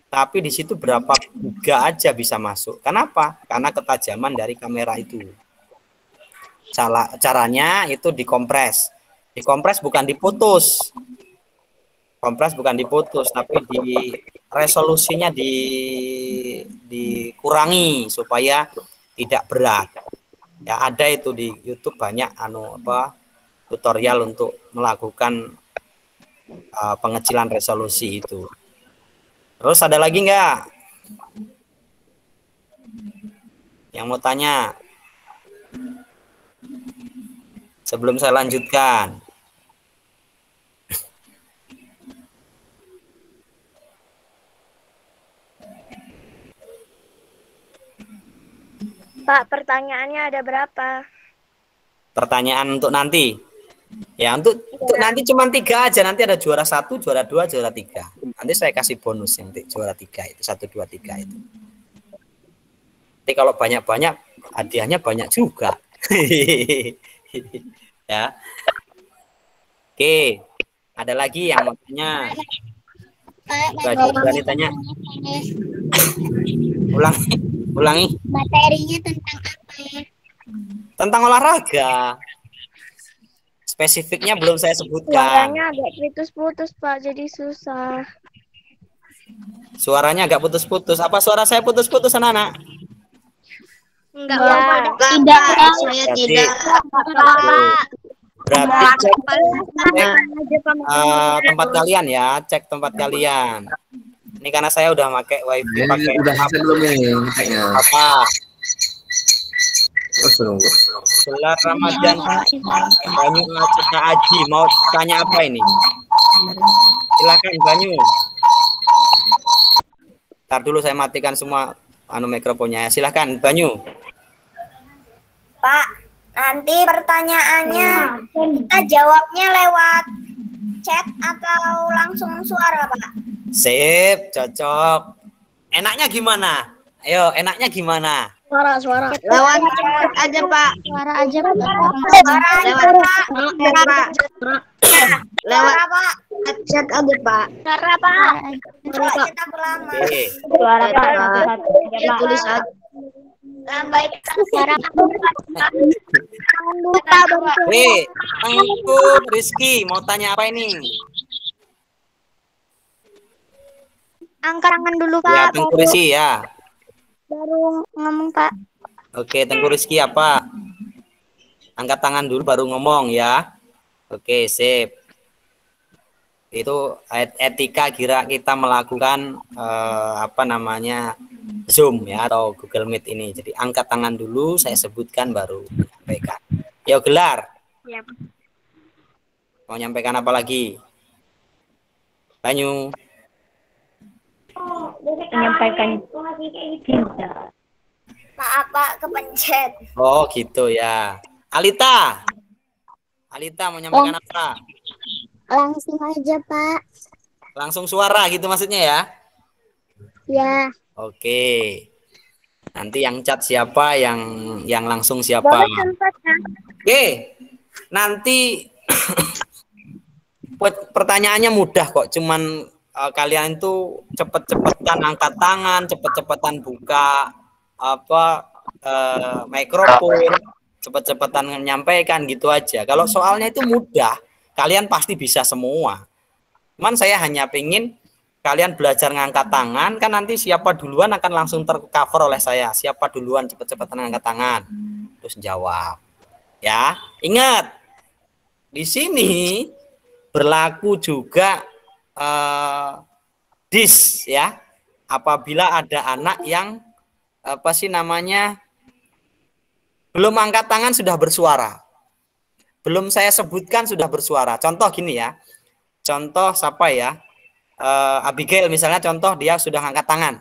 S2: Tapi di situ berapa giga aja bisa masuk. Kenapa? Karena ketajaman dari kamera itu. Caranya itu dikompres. Dikompres bukan diputus. Kompres bukan diputus, tapi di resolusinya dikurangi supaya tidak berat. Ya ada itu di YouTube banyak tutorial untuk melakukan pengecilan resolusi itu. Terus ada lagi nggak yang mau tanya? Sebelum saya lanjutkan.
S3: Pak, pertanyaannya ada berapa?
S2: Pertanyaan untuk nanti. Ya, untuk nanti cuma 3 aja. Nanti ada juara 1, juara 2, juara 3. Nanti saya kasih bonus nanti juara 3 itu 1, 2, 3 itu. Nanti kalau banyak-banyak hadiahnya banyak juga. Ya. Oke. Ada lagi yang mau tanya? Berani tanya. Ulangi.
S3: Materinya tentang apa?
S2: Tentang olahraga. Spesifiknya belum saya sebutkan.
S3: Suaranya agak putus-putus, Pak, jadi susah.
S2: Suaranya agak putus-putus. Apa suara saya putus-putus, anak-anak?
S3: Enggak, Pak. Tidak, saya tidak.
S2: Berarti cek tempat kalian ya, cek tempat kalian. Ini karena saya udah pakai wifi, pakai
S4: udah hasil belum nih kayaknya.
S2: apa?
S4: Terus nunggu.
S2: Gelar Ramadan Banyu Cika Aji mau tanya apa ini? Silakan Banyu. Ntar dulu saya matikan semua mikrofonnya ya. Silakan Banyu.
S3: Pak, nanti pertanyaannya kita jawabnya lewat chat atau langsung suara, Pak?
S2: Sip, cocok. Enaknya gimana? Ayo, enaknya gimana?
S3: Suara.
S5: Lewat aja, Pak.
S3: Suara aja, Pak.
S5: Lewat chat aja, Pak.
S3: Suara, Pak. Suara, kita berlama.
S2: Oke.
S3: Suara, Pak.
S5: Tulis aja.
S3: Baik, suara. Jangan lupa,
S2: Tengku Rizky mau tanya apa ini?
S3: angkat tangan dulu,
S2: Ya,
S3: Pak.
S2: Tengku Rizky ya.
S3: Baru ngomong, Pak.
S2: Oke, Tengku Rizky apa? Angkat tangan dulu baru ngomong ya. Oke, sip. Itu etika kira kita melakukan Zoom ya atau Google Meet ini. Jadi angkat tangan dulu, saya sebutkan baru menyampaikan. Yo Gelar.
S3: Siap.
S2: Mau nyampaikan apa lagi? Banyu.
S3: Menyampaikan cinta. Maaf, Pak, kepencet.
S2: Oh, gitu ya. Alita mau nyampaikan apa?
S3: Langsung aja, Pak.
S2: Langsung suara gitu maksudnya ya?
S3: Ya.
S2: Oke. Nanti yang chat siapa, yang langsung siapa?
S3: Boleh tempatnya.
S2: Oke. Nanti pertanyaannya mudah kok, cuman kalian itu cepet-cepetan angkat tangan, cepet-cepetan buka mikrofon, cepet-cepetan menyampaikan gitu aja. Kalau soalnya itu mudah, kalian pasti bisa semua. Cuman saya hanya pengen kalian belajar ngangkat tangan, kan nanti siapa duluan akan langsung tercover oleh saya. Siapa duluan cepet-cepetan ngangkat tangan, terus jawab. Ya, ingat di sini berlaku juga dis ya. Apabila ada anak yang apa sih namanya belum angkat tangan sudah bersuara. Belum saya sebutkan sudah bersuara. Contoh gini ya. Contoh siapa ya? Abigail misalnya, contoh dia sudah angkat tangan.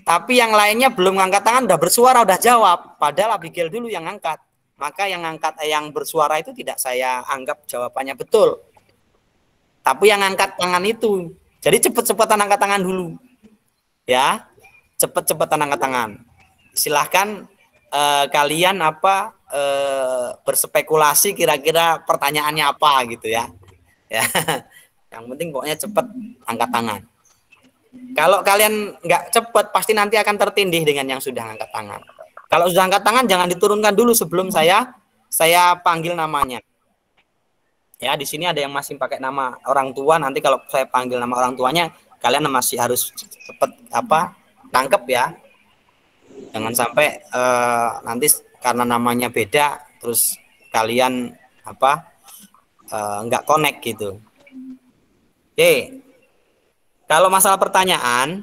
S2: Tapi yang lainnya belum angkat tangan udah bersuara, udah jawab. Padahal Abigail dulu yang angkat. Maka yang bersuara itu tidak saya anggap jawabannya betul. Tapi yang angkat tangan itu. Jadi cepet-cepetan angkat tangan dulu. Ya. Cepet-cepetan angkat tangan. Silahkan kalian berspekulasi kira-kira pertanyaannya apa gitu ya. Ya. Yang penting pokoknya cepet angkat tangan. Kalau kalian nggak cepet pasti nanti akan tertindih dengan yang sudah angkat tangan. Kalau sudah angkat tangan jangan diturunkan dulu sebelum saya panggil namanya. Ya, di sini ada yang masih pakai nama orang tua, nanti kalau saya panggil nama orang tuanya kalian masih harus cepet tangkep ya. Jangan sampai nanti karena namanya beda terus kalian nggak connect gitu. Oke. Kalau masalah pertanyaan,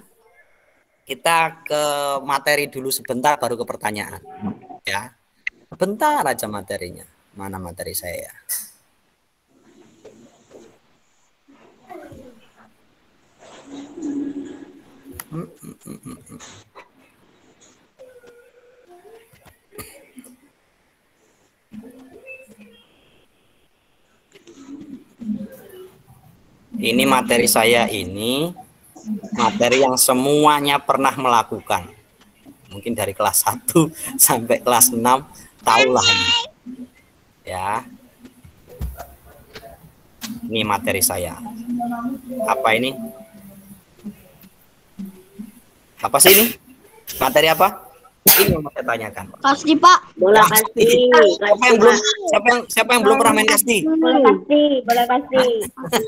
S2: kita ke materi dulu sebentar baru ke pertanyaan. Ya. Sebentar aja materinya. Mana materi saya? Ini materi saya ini materi yang semuanya pernah melakukan. Mungkin dari kelas 1 sampai kelas 6 tahulah ini. Ya. Ini materi saya. Apa ini? Apa sih ini? Materi apa? Ini yang saya tanyakan.
S5: Kasti Pak.
S3: Bola kasti.
S2: Siapa yang belum pernah main kasti?
S3: Bola kasti. Bola kasti.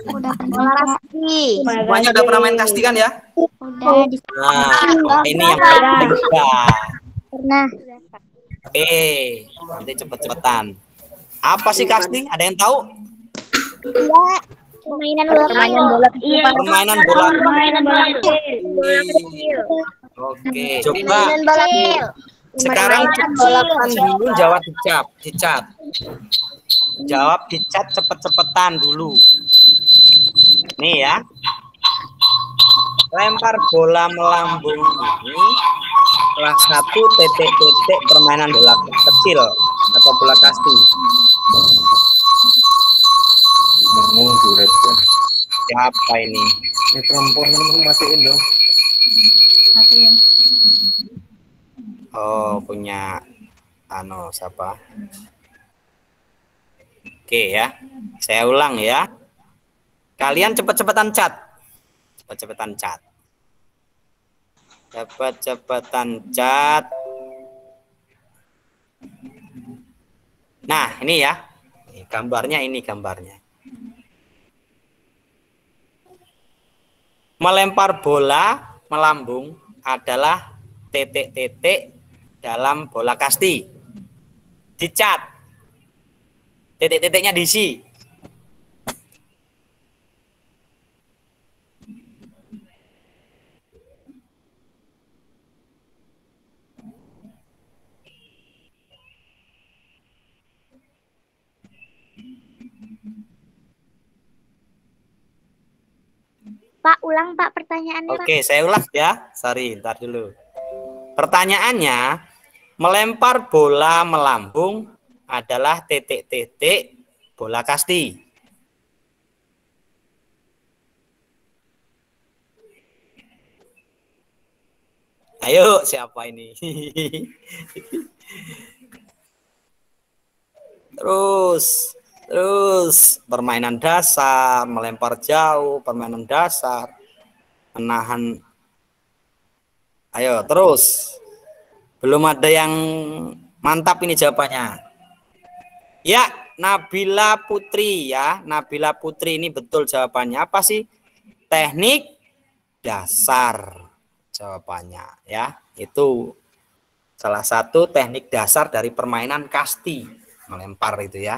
S5: Bola kasti.
S2: Semuanya udah pernah main kasti kan ya?
S5: Udah.
S2: Nah, ini yang paling mudah.
S5: Pernah.
S2: Nanti cepet-cepetan. Apa sih kasti? Ada yang tahu?
S5: Iya. Permainan bola kecil.
S2: Permainan bola.
S3: Bola kecil.
S2: Oke, coba
S5: Bola kecil.
S2: sekarang cepet-cepetan dulu jawab di chat. Jawab di chat cepet-cepetan dulu. Nih ya. Lempar bola melambung ini kelas 1 titik-titik permainan bola kecil atau bola kasti. Siapa ini?
S4: Ini perempuan matiin dong.
S2: Oh, punya siapa? Oke ya. Saya ulang ya. Kalian cepet-cepetan chat. Cepet-cepetan chat. Cepet-cepetan chat. Nah, ini ya. Gambarnya ini gambarnya. Melempar bola melambung adalah titik-titik dalam bola kasti. Dicat. Titik-titiknya diisi.
S5: Pak, ulang Pak pertanyaannya.
S2: Oke, saya ulas ya. Sorry, ntar dulu. Pertanyaannya, melempar bola melambung adalah titik-titik bola kasti. Ayo, siapa ini? Terus permainan dasar, melempar jauh, permainan dasar, menahan. Ayo terus. Belum ada yang mantap ini jawabannya. Ya, Nabila Putri ya. Nabila Putri ini betul jawabannya. Apa sih? Teknik dasar jawabannya ya. Itu salah satu teknik dasar dari permainan kasti, melempar itu ya.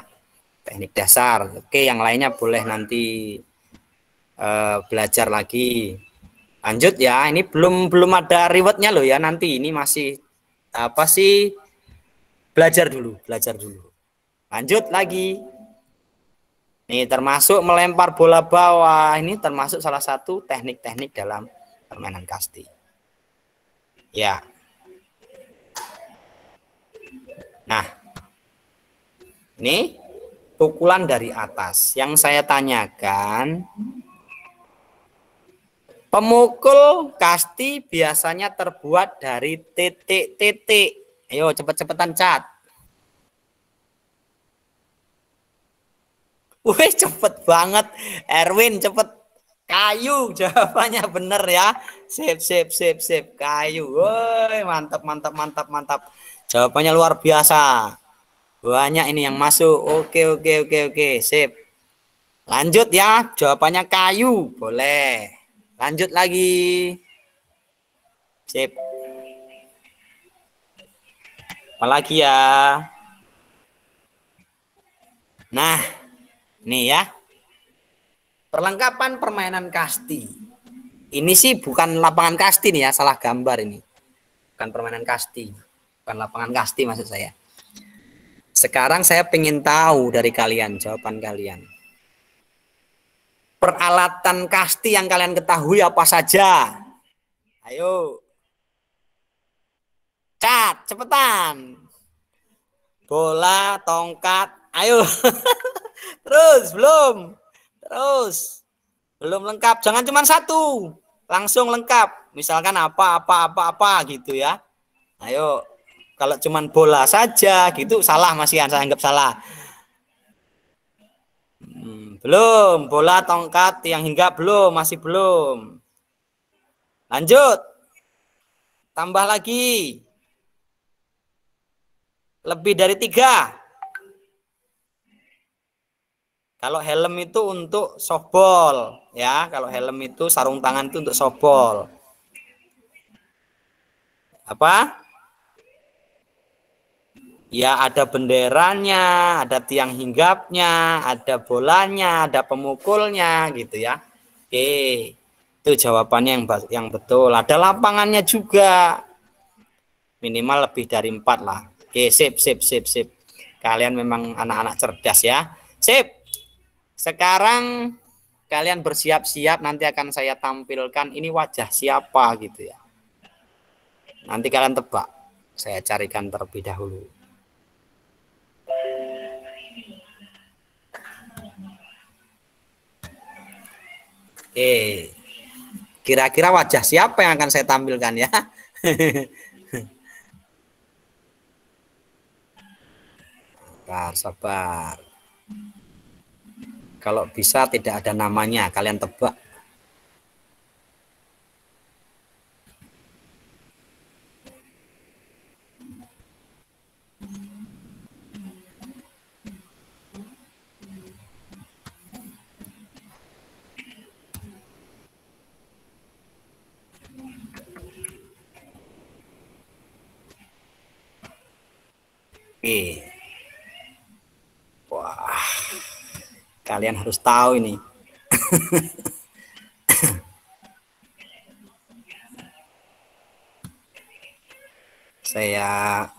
S2: teknik dasar. Oke, yang lainnya boleh nanti belajar lagi. Lanjut ya, ini belum ada rewardnya loh ya, nanti ini masih apa sih, belajar dulu. Lanjut lagi. Ini termasuk melempar bola bawah, ini termasuk salah satu teknik-teknik dalam permainan kasti. Ya. Nah, ini pukulan dari atas. Yang saya tanyakan, pemukul kasti biasanya terbuat dari titik-titik. Ayo cepet-cepetan cat. Wih, cepet banget. Erwin, cepet. Kayu, jawabannya bener ya. Sip. Kayu. Woi, mantap. Jawabannya luar biasa. Banyak ini yang masuk. Oke. Sip. Lanjut ya. Jawabannya kayu. Boleh. Lanjut lagi. Sip. Apalagi ya. Nah, nih ya. Perlengkapan permainan kasti. Ini sih bukan lapangan kasti nih ya, salah gambar ini. Bukan permainan kasti. Bukan lapangan kasti maksud saya. Sekarang saya pengen tahu dari kalian, jawaban kalian. Peralatan kasti yang kalian ketahui apa saja? Ayo. Cat, cepetan. Bola, tongkat, ayo. Terus, belum lengkap. Jangan cuma satu, langsung lengkap. Misalkan apa gitu ya. Ayo, kalau cuma bola saja gitu salah, masih saya anggap salah. Belum, bola, tongkat, yang hingga belum, masih belum. Lanjut, tambah lagi. Lebih dari 3. Kalau helm itu untuk softball, ya. Kalau helm itu sarung tangan itu untuk softball. Apa? Ya, ada benderanya, ada tiang hinggapnya, ada bolanya, ada pemukulnya, gitu ya. Oke, itu jawabannya yang betul. Ada lapangannya juga, minimal lebih dari 4 lah. Oke, sip. Kalian memang anak-anak cerdas ya. Sip. Sekarang kalian bersiap-siap, nanti akan saya tampilkan ini wajah siapa gitu ya. Nanti kalian tebak. Saya carikan terlebih dahulu. Oke. Kira-kira wajah siapa yang akan saya tampilkan ya? Sabar. Kalau bisa tidak ada namanya, kalian tebak. Oke. Wah, kalian harus tahu ini.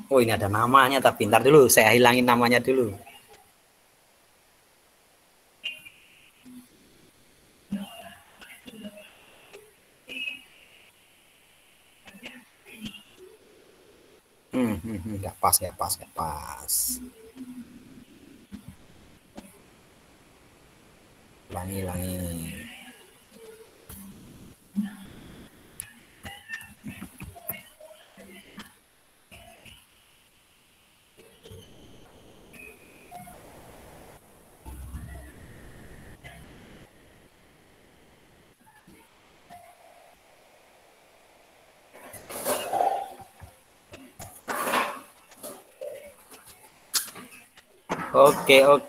S2: Oh ini ada namanya, tapi ntar dulu saya hilangin namanya dulu. Nggak pas. Ulangi.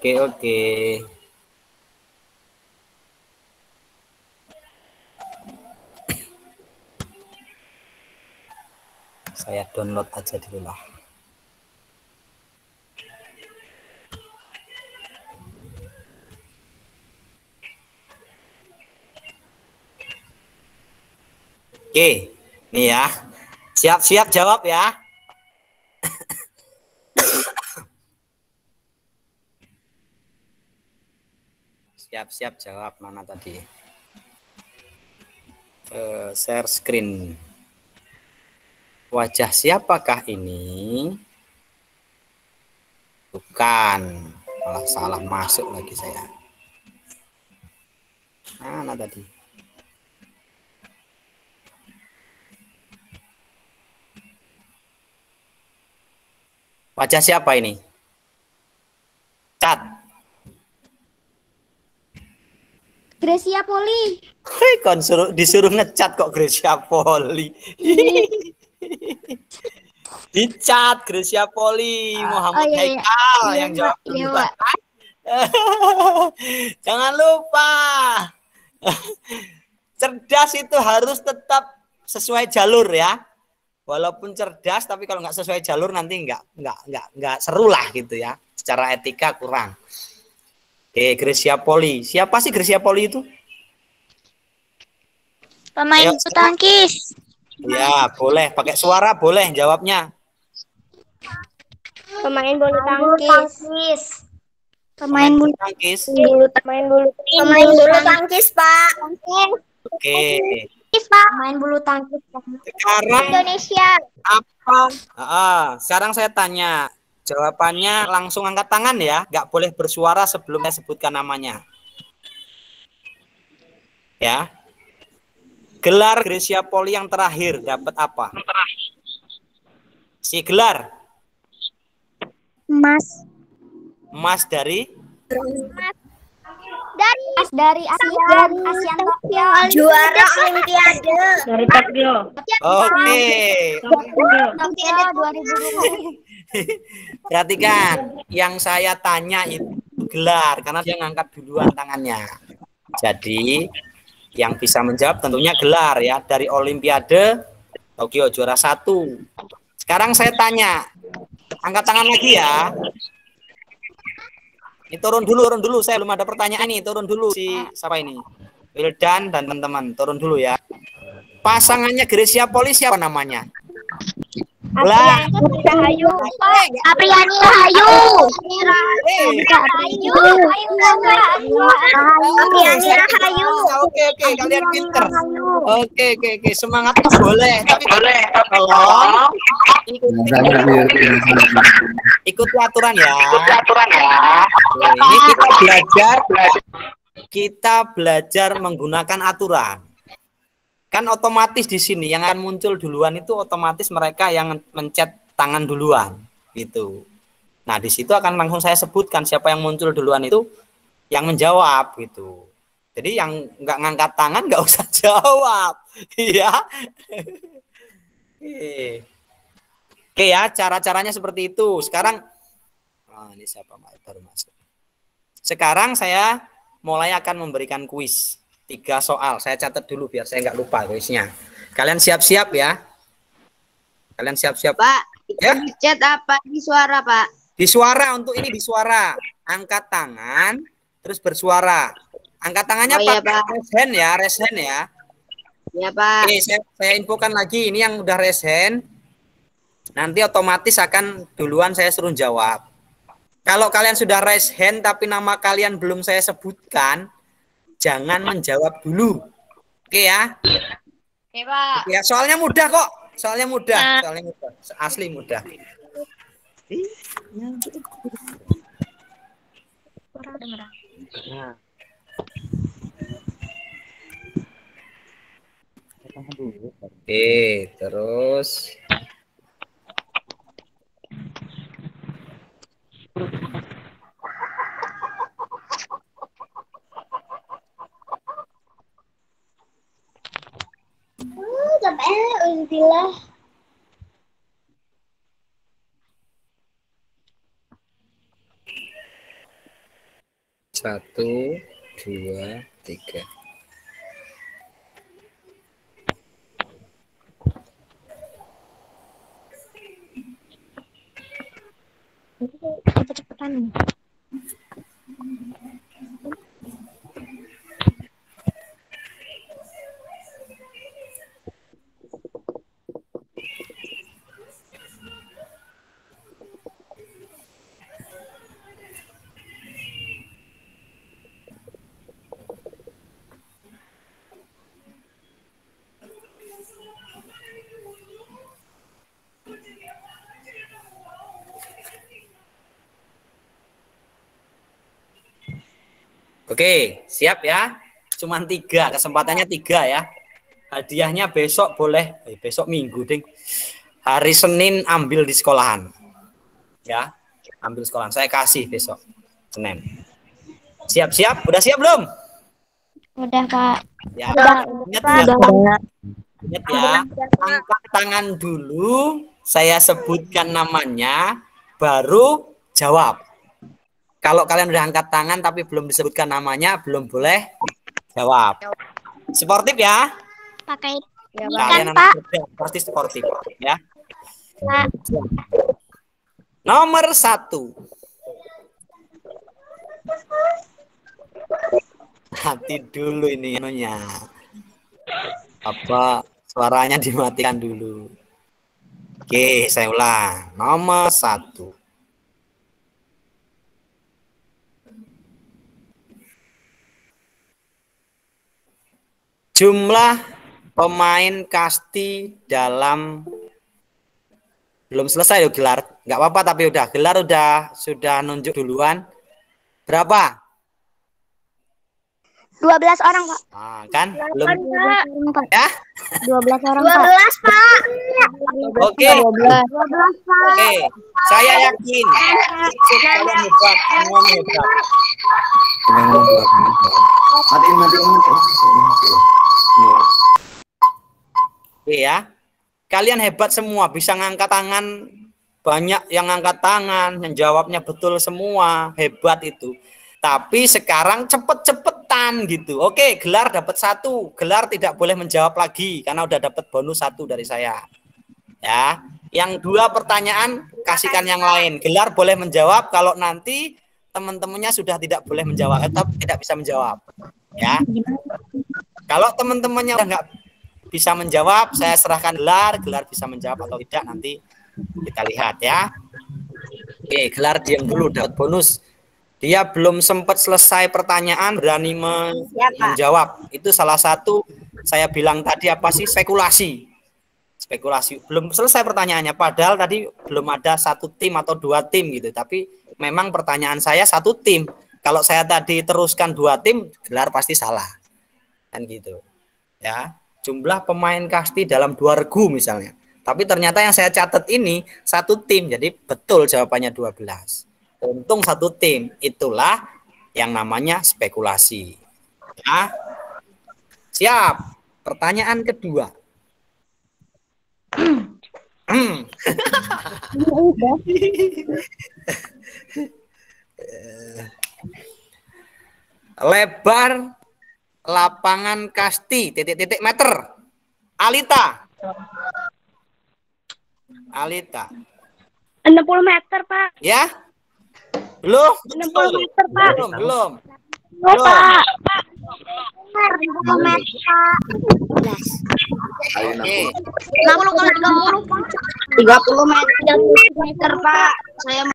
S2: Oke. Saya download aja dulu lah. Oke, nih ya. Siap-siap jawab ya. Siap-siap jawab mana tadi? Share screen. Wajah siapakah ini? Bukan. Malah salah masuk lagi saya. Mana tadi? Wajah siapa ini? Cat.
S5: Gracia Poli.
S2: Hei, disuruh ngecat kok Gracia Poli. Dicat Gracia Poli, Muhammad Haikal yang jawab duluan. Jangan lupa. Cerdas itu harus tetap sesuai jalur ya. Walaupun cerdas tapi kalau nggak sesuai jalur nanti nggak seru lah gitu ya. Secara etika kurang. Oke, Gracia Poli. Siapa sih Gracia Poli itu?
S5: Pemain bulu tangkis.
S2: Ya, boleh. Pakai suara boleh jawabnya.
S5: Pemain bulu tangkis.
S2: Pemain bulu tangkis.
S3: Pemain bulu tangkis, Pak.
S2: Oke.
S5: Pemain bulu tangkis.
S2: Sekarang
S5: Indonesia.
S2: apa? Sekarang saya tanya. Jawabannya langsung angkat tangan ya. Nggak boleh bersuara sebelum saya sebutkan namanya. Ya. Gelar Gracia Poli yang terakhir dapat apa? Si gelar.
S5: Emas.
S2: Emas dari?
S5: Dari Asia Tokyo.
S3: Juara Olimpiade.
S6: Dari Tokyo.
S2: Oke.
S5: Tokyo 2020.
S2: Perhatikan, yang saya tanya itu gelar karena dia ngangkat duluan tangannya. Jadi yang bisa menjawab tentunya gelar ya dari Olimpiade Tokyo juara 1. Sekarang saya tanya, angkat tangan lagi ya. Ini turun dulu. Saya belum ada pertanyaan nih, turun dulu si siapa ini? Wildan dan teman-teman, turun dulu ya. Pasangannya Gracia Poli siapa namanya? Lah,
S5: Apriani Rahayu.
S2: Oke, kalian pinter. Oke, semangat tuh boleh, tapi tolong ikuti aturan ya. Ini kita belajar menggunakan aturan. Kan otomatis di sini yang akan muncul duluan itu otomatis mereka yang mencet tangan duluan gitu. Nah, di situ akan langsung saya sebutkan siapa yang muncul duluan itu yang menjawab gitu. Jadi yang nggak ngangkat tangan nggak usah jawab, ya. Oke ya, cara-caranya seperti itu. Sekarang, ini siapa baru masuk. Sekarang saya mulai akan memberikan kuis. 3 soal. Saya catat dulu biar saya nggak lupa kuisnya. Kalian siap-siap ya. Kalian siap-siap.
S6: Pak,
S2: ya?
S6: di chat apa di suara, Pak?
S2: Di suara, untuk ini di suara. Angkat tangan, terus bersuara. Angkat tangannya pakai raise hand ya, raise hand ya.
S6: Ya, Pak.
S2: Oke, saya infokan lagi. Ini yang udah raise hand. Nanti otomatis akan duluan saya suruh jawab. Kalau kalian sudah raise hand tapi nama kalian belum saya sebutkan, jangan menjawab dulu. Oke ya?
S6: Oke, Pak.
S2: Ya, soalnya mudah kok. Soalnya mudah. Asli mudah. Nah. Oke, terus satu, dua, tiga.
S5: Cepetan.
S2: Oke, siap ya. Cuman 3, kesempatannya 3 ya. Hadiahnya besok boleh, besok Minggu, ding. Hari Senin ambil di sekolahan. Ya, ambil sekolahan. Saya kasih besok Senin. Siap-siap? Udah siap belum?
S5: Udah, Pak.
S2: Ya. Ingat ya. Angkat tangan dulu, saya sebutkan namanya, baru jawab. Kalau kalian udah angkat tangan tapi belum disebutkan namanya, belum boleh jawab. Sportif ya?
S5: Pakai
S2: Kalian
S5: Pak.
S2: anak muda pasti sportif ya.
S5: Pak.
S2: Nomor 1. Hati dulu ini anunya. Apa suaranya dimatikan dulu. Oke, saya ulang. Nomor 1. Jumlah pemain kasti dalam, belum selesai loh gelar, nggak apa-apa tapi udah gelar sudah nunjuk duluan. Berapa?
S5: 12 orang, Pak.
S2: Nah, kan belum
S5: 12 orang, Pak.
S2: ya?
S5: 12 orang,
S3: 12, Pak.
S2: Oke.
S5: 12, Pak.
S2: Oke, saya yakin kalian hebat, semuanya hebat.
S4: Matiin.
S2: Oke ya, kalian hebat semua, bisa ngangkat tangan, banyak yang ngangkat tangan, yang jawabnya betul semua, hebat itu. Tapi sekarang cepet-cepetan gitu. Oke, gelar dapat 1, gelar tidak boleh menjawab lagi karena udah dapat bonus 1 dari saya. Ya, yang 2 pertanyaan kasihkan yang lain. Gelar boleh menjawab kalau nanti teman-temannya sudah tidak boleh menjawab atau tidak bisa menjawab. Ya, kalau teman-temannya udah nggak bisa menjawab, saya serahkan gelar bisa menjawab atau tidak nanti kita lihat ya. Oke, gelar diam dulu dapat bonus. Dia belum sempat selesai pertanyaan berani menjawab. Itu salah satu saya bilang tadi apa sih, spekulasi. Spekulasi. Belum selesai pertanyaannya padahal tadi belum ada 1 tim atau 2 tim gitu. Tapi memang pertanyaan saya 1 tim. Kalau saya tadi teruskan 2 tim, gelar pasti salah. Kan gitu. Ya. Jumlah pemain kasti dalam 2 regu misalnya. Tapi ternyata yang saya catat ini 1 tim. Jadi betul jawabannya 12. Untung 1 tim. Itulah yang namanya spekulasi. Ya. Siap. Pertanyaan kedua. Lebar lapangan kasti titik-titik meter. Alita.
S5: 60 meter, Pak.
S2: Ya? Belum?
S5: 60 meter, Pak.
S2: Belum.
S5: Pak.
S3: 60 meter, Pak.
S2: Oke.
S5: 60 kali 30, Pak.
S6: 30 meter, Pak. Saya
S3: 60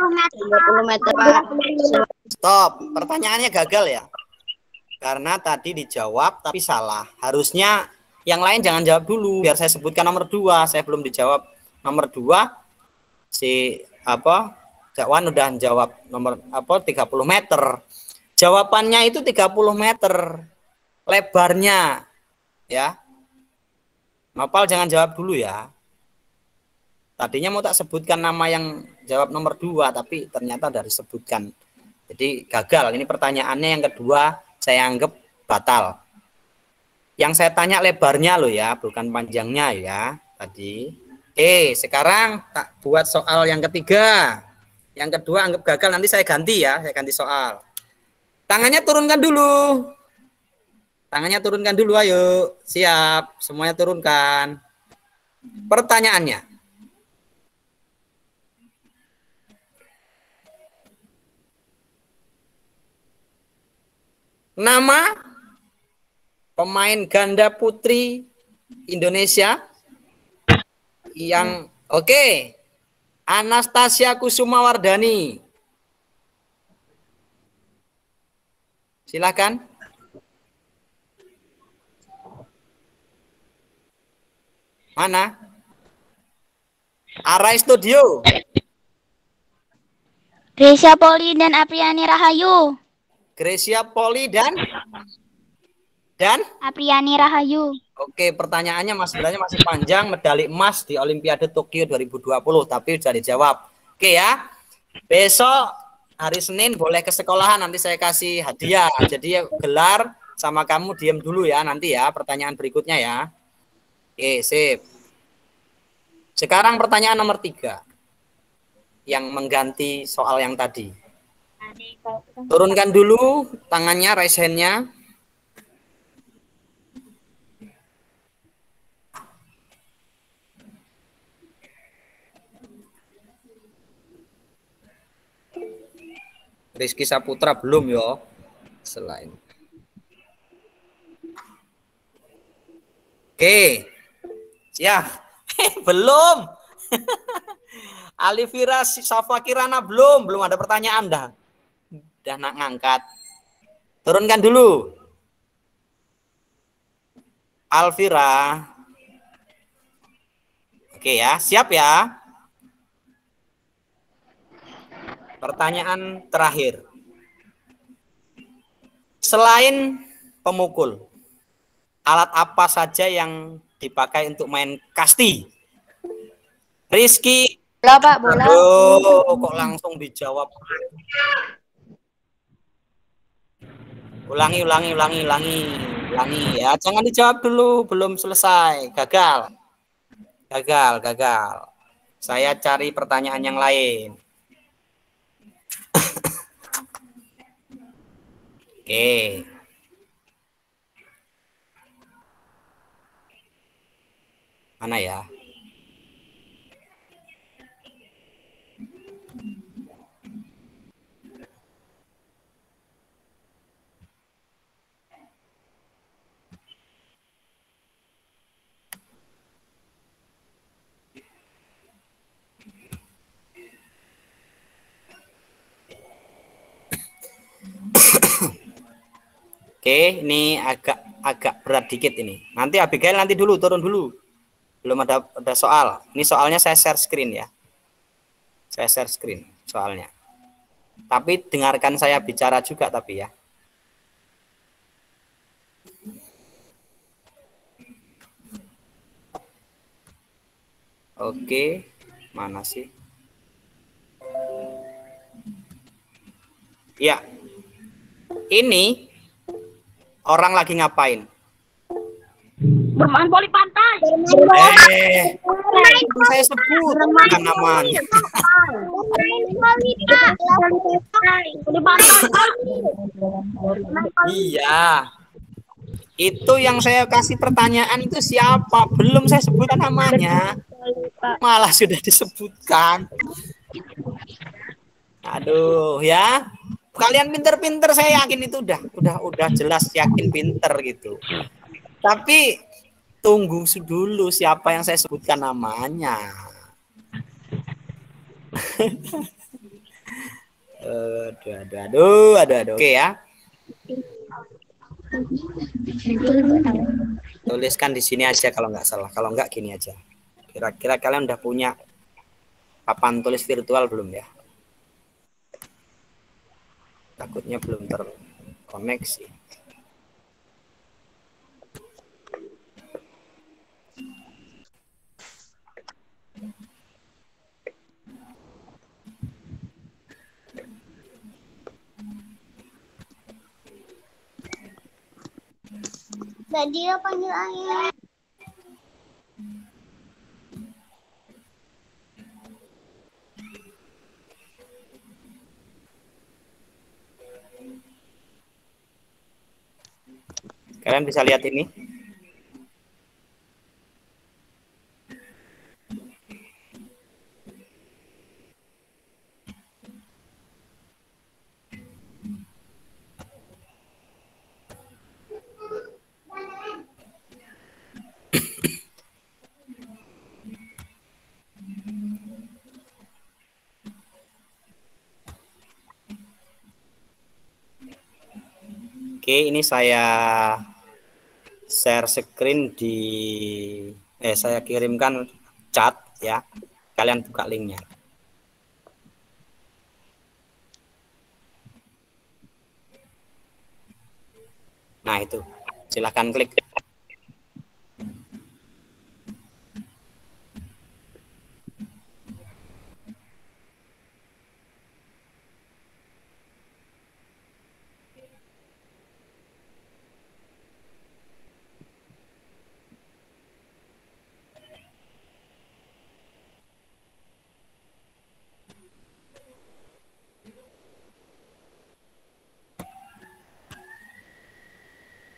S3: meter.
S6: 30 meter, Pak.
S2: Stop. Pertanyaannya gagal ya. Karena tadi dijawab tapi salah. Harusnya yang lain jangan jawab dulu biar saya sebutkan nomor 2. Saya belum dijawab nomor 2. Si Jakwan udah jawab nomor 30 meter. Jawabannya itu 30 meter. Lebarnya ya. Nopal jangan jawab dulu ya. Tadinya mau tak sebutkan nama yang jawab nomor 2 tapi ternyata udah disebutkan. Jadi gagal. Ini pertanyaannya yang kedua saya anggap batal. Yang saya tanya lebarnya loh ya, bukan panjangnya ya tadi. Sekarang tak buat soal yang ketiga. Yang kedua anggap gagal, nanti saya ganti ya, saya ganti soal. Tangannya turunkan dulu. Tangannya turunkan dulu, ayo. Siap, semuanya turunkan. Pertanyaannya. Nama pemain ganda putri Indonesia yang oke. Anastasia Kusumawardhani. Silakan. Mana? Arai Studio.
S5: Gracia Poli dan Apriani Rahayu.
S2: Gracia Poli dan
S5: Apriani Rahayu.
S2: oke, pertanyaannya sebenarnya masih panjang, medali emas di Olimpiade Tokyo 2020, tapi sudah dijawab. Oke ya. Besok hari Senin boleh ke sekolahan, nanti saya kasih hadiah. Jadi gelar sama kamu diam dulu ya nanti ya, pertanyaan berikutnya ya. Oke, sip. Sekarang pertanyaan nomor 3 yang mengganti soal yang tadi. Turunkan dulu tangannya, raise hand-nya. Rizky Saputra belum yo. Selain. Oke. Ya. Belum. Alivira Safa Kirana belum ada pertanyaan dah. Udah nak ngangkat. Turunkan dulu. Alvira. Oke ya, siap ya. Pertanyaan terakhir. Selain pemukul, alat apa saja yang dipakai untuk main kasti? Rizky.
S6: Bola, Pak, bola.
S2: Aduh, kok langsung dijawab. Ulangi ya. Jangan dijawab dulu, belum selesai. Gagal. Saya cari pertanyaan yang lain. Oke. Mana ya? Oke, ini agak berat dikit ini. Nanti Abigail turun dulu. Belum ada soal. Ini soalnya saya share screen ya. Saya share screen soalnya. Tapi dengarkan saya bicara juga tapi ya. Oke, mana sih? Ya. Ini orang lagi ngapain?
S5: Bermain voli pantai.
S2: Saya sebut bukan namanya. Iya. Itu yang saya kasih pertanyaan itu siapa? Belum saya sebutkan namanya. Malah sudah disebutkan. Aduh ya. Kalian pinter-pinter, saya yakin itu udah jelas, yakin pinter gitu. Tapi tunggu dulu siapa yang saya sebutkan namanya. Aduh. Oke ya. Tuliskan di sini aja kalau nggak salah. Kalau nggak gini aja. Kira-kira kalian udah punya papan tulis virtual belum ya? Takutnya belum terkoneksi.
S3: Tadi panggil ayah.
S2: Kalian bisa lihat ini. Oke, ini saya share screen saya kirimkan chat ya. Kalian buka linknya. Nah, itu. Silahkan klik.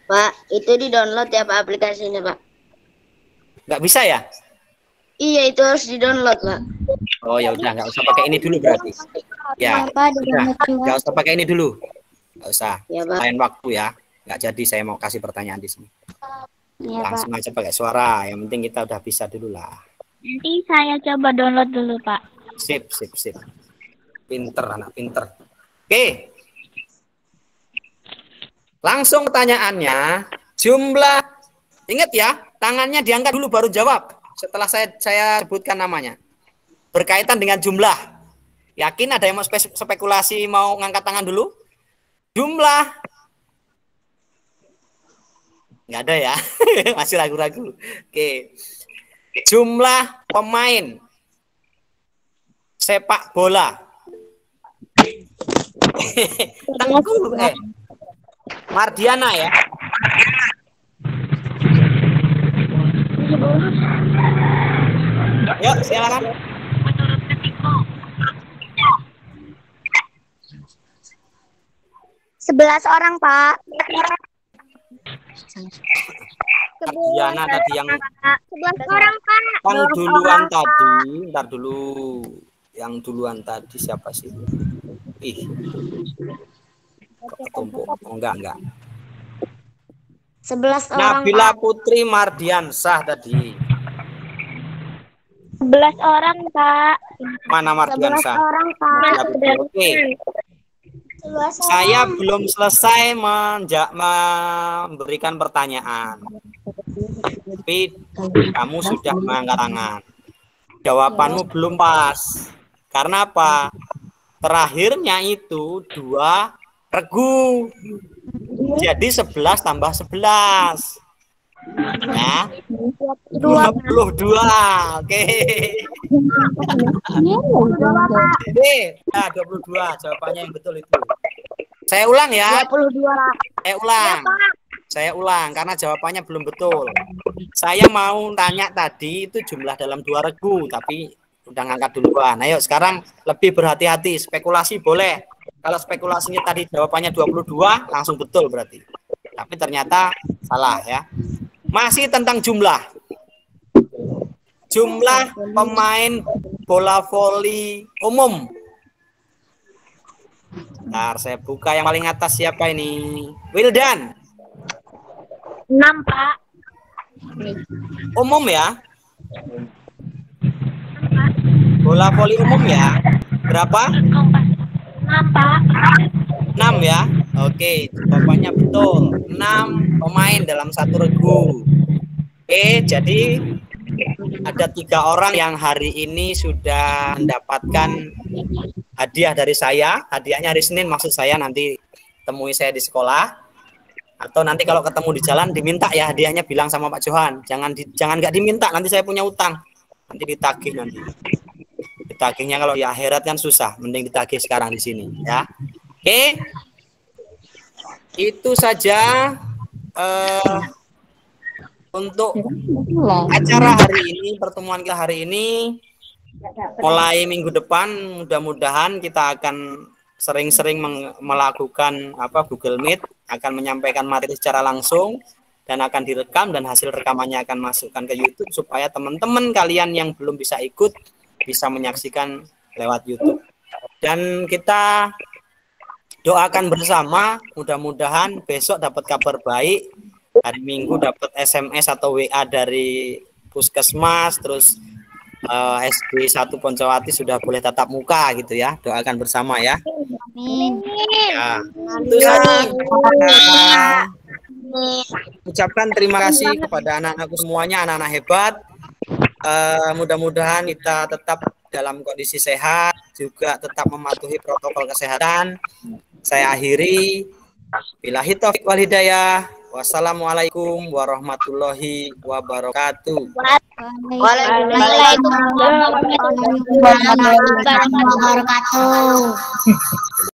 S6: Pak, itu di-download ya Pak aplikasinya Pak?
S2: Nggak bisa ya?
S6: Iya, itu harus di-download Pak.
S2: Oh ya udah, nggak usah pakai ini dulu berarti. Ya, udah, nggak usah pakai ini dulu. Nggak usah.
S6: Ya Pak.
S2: Lain waktu ya. Nggak jadi saya mau kasih pertanyaan di sini.
S5: Iya, Pak.
S2: Langsung aja pakai suara. Yang penting kita udah bisa dulu lah.
S5: Nanti saya coba download dulu, Pak.
S2: Sip, sip, sip. Pinter, anak pinter. Oke. Langsung pertanyaannya, jumlah, ingat ya, tangannya diangkat dulu baru jawab. Setelah saya sebutkan namanya. Berkaitan dengan jumlah. Yakin ada yang mau spekulasi mau ngangkat tangan dulu? Jumlah. Nggak ada ya, masih ragu-ragu. Oke. Jumlah pemain sepak bola. Tengku, Mardiana ya. Yuk, silakan.
S3: 11 orang, Pak.
S2: Mardiana tadi yang
S3: 11 orang, Pak.
S2: kan duluan tadi, ntar dulu. Yang duluan tadi siapa sih? Ih. Kok ketumpuk? Oh, enggak.
S3: 11 orang,
S2: Nabila
S3: Pak.
S2: Putri Mardiansah tadi.
S5: 11 orang, Pak.
S2: Mana
S3: 11
S2: Mardiansah?
S3: orang, Pak.
S2: Nabila Putri. Oke.
S3: 11 orang.
S2: Saya belum selesai memberikan pertanyaan. Tapi kamu sudah mengangkat tangan. Jawabanmu belum pas. Karena apa? Terakhirnya itu 2 regu. Jadi 11 tambah 11. Ya. 22. Oke. Oke, nah 22 jawabannya yang betul itu. Saya ulang ya.
S3: 22.
S2: Saya ulang karena jawabannya belum betul. Saya mau tanya tadi itu jumlah dalam 2 regu tapi udah ngangkat duluan. Ayo sekarang lebih berhati-hati, spekulasi boleh. Kalau spekulasinya tadi jawabannya 22 langsung betul berarti. Tapi ternyata salah ya. Masih tentang jumlah. Jumlah pemain bola voli umum. Ntar saya buka yang paling atas siapa ini? Wildan.
S5: 6, Pak.
S2: Umum ya? Bola voli umum ya? Berapa?
S5: 6, Pak.
S2: 6 ya? Oke, jawabannya betul. 6 pemain dalam 1 regu. Oke, jadi ada 3 orang yang hari ini sudah mendapatkan hadiah dari saya. Hadiahnya hari Senin maksud saya, nanti temui saya di sekolah. Atau nanti kalau ketemu di jalan diminta ya hadiahnya, bilang sama Pak Johan. Jangan nggak diminta, nanti saya punya utang. Nanti ditagih nanti. Ditagihnya kalau di akhirat kan susah, mending ditagih sekarang di sini ya. Oke. Itu saja untuk acara hari ini, pertemuan kita hari ini. Mulai minggu depan mudah-mudahan kita akan sering-sering melakukan Google Meet, akan menyampaikan materi secara langsung dan akan direkam dan hasil rekamannya akan masukkan ke YouTube supaya teman-teman kalian yang belum bisa ikut bisa menyaksikan lewat YouTube. Dan kita doakan bersama, mudah-mudahan besok dapat kabar baik, hari Minggu dapat SMS atau WA dari Puskesmas, terus SD 1 Poncowati sudah boleh tatap muka gitu ya. Doakan bersama ya.
S5: Amin.
S2: Ya, itu saja. Ucapkan terima kasih kepada anak-anakku semuanya, anak-anak hebat. Mudah-mudahan kita tetap dalam kondisi sehat, juga tetap mematuhi protokol kesehatan. Saya akhiri. Billahi taufiq wal hidayah. Wassalamualaikum warahmatullahi wabarakatuh.
S5: Waalaikumsalam warahmatullahi wabarakatuh.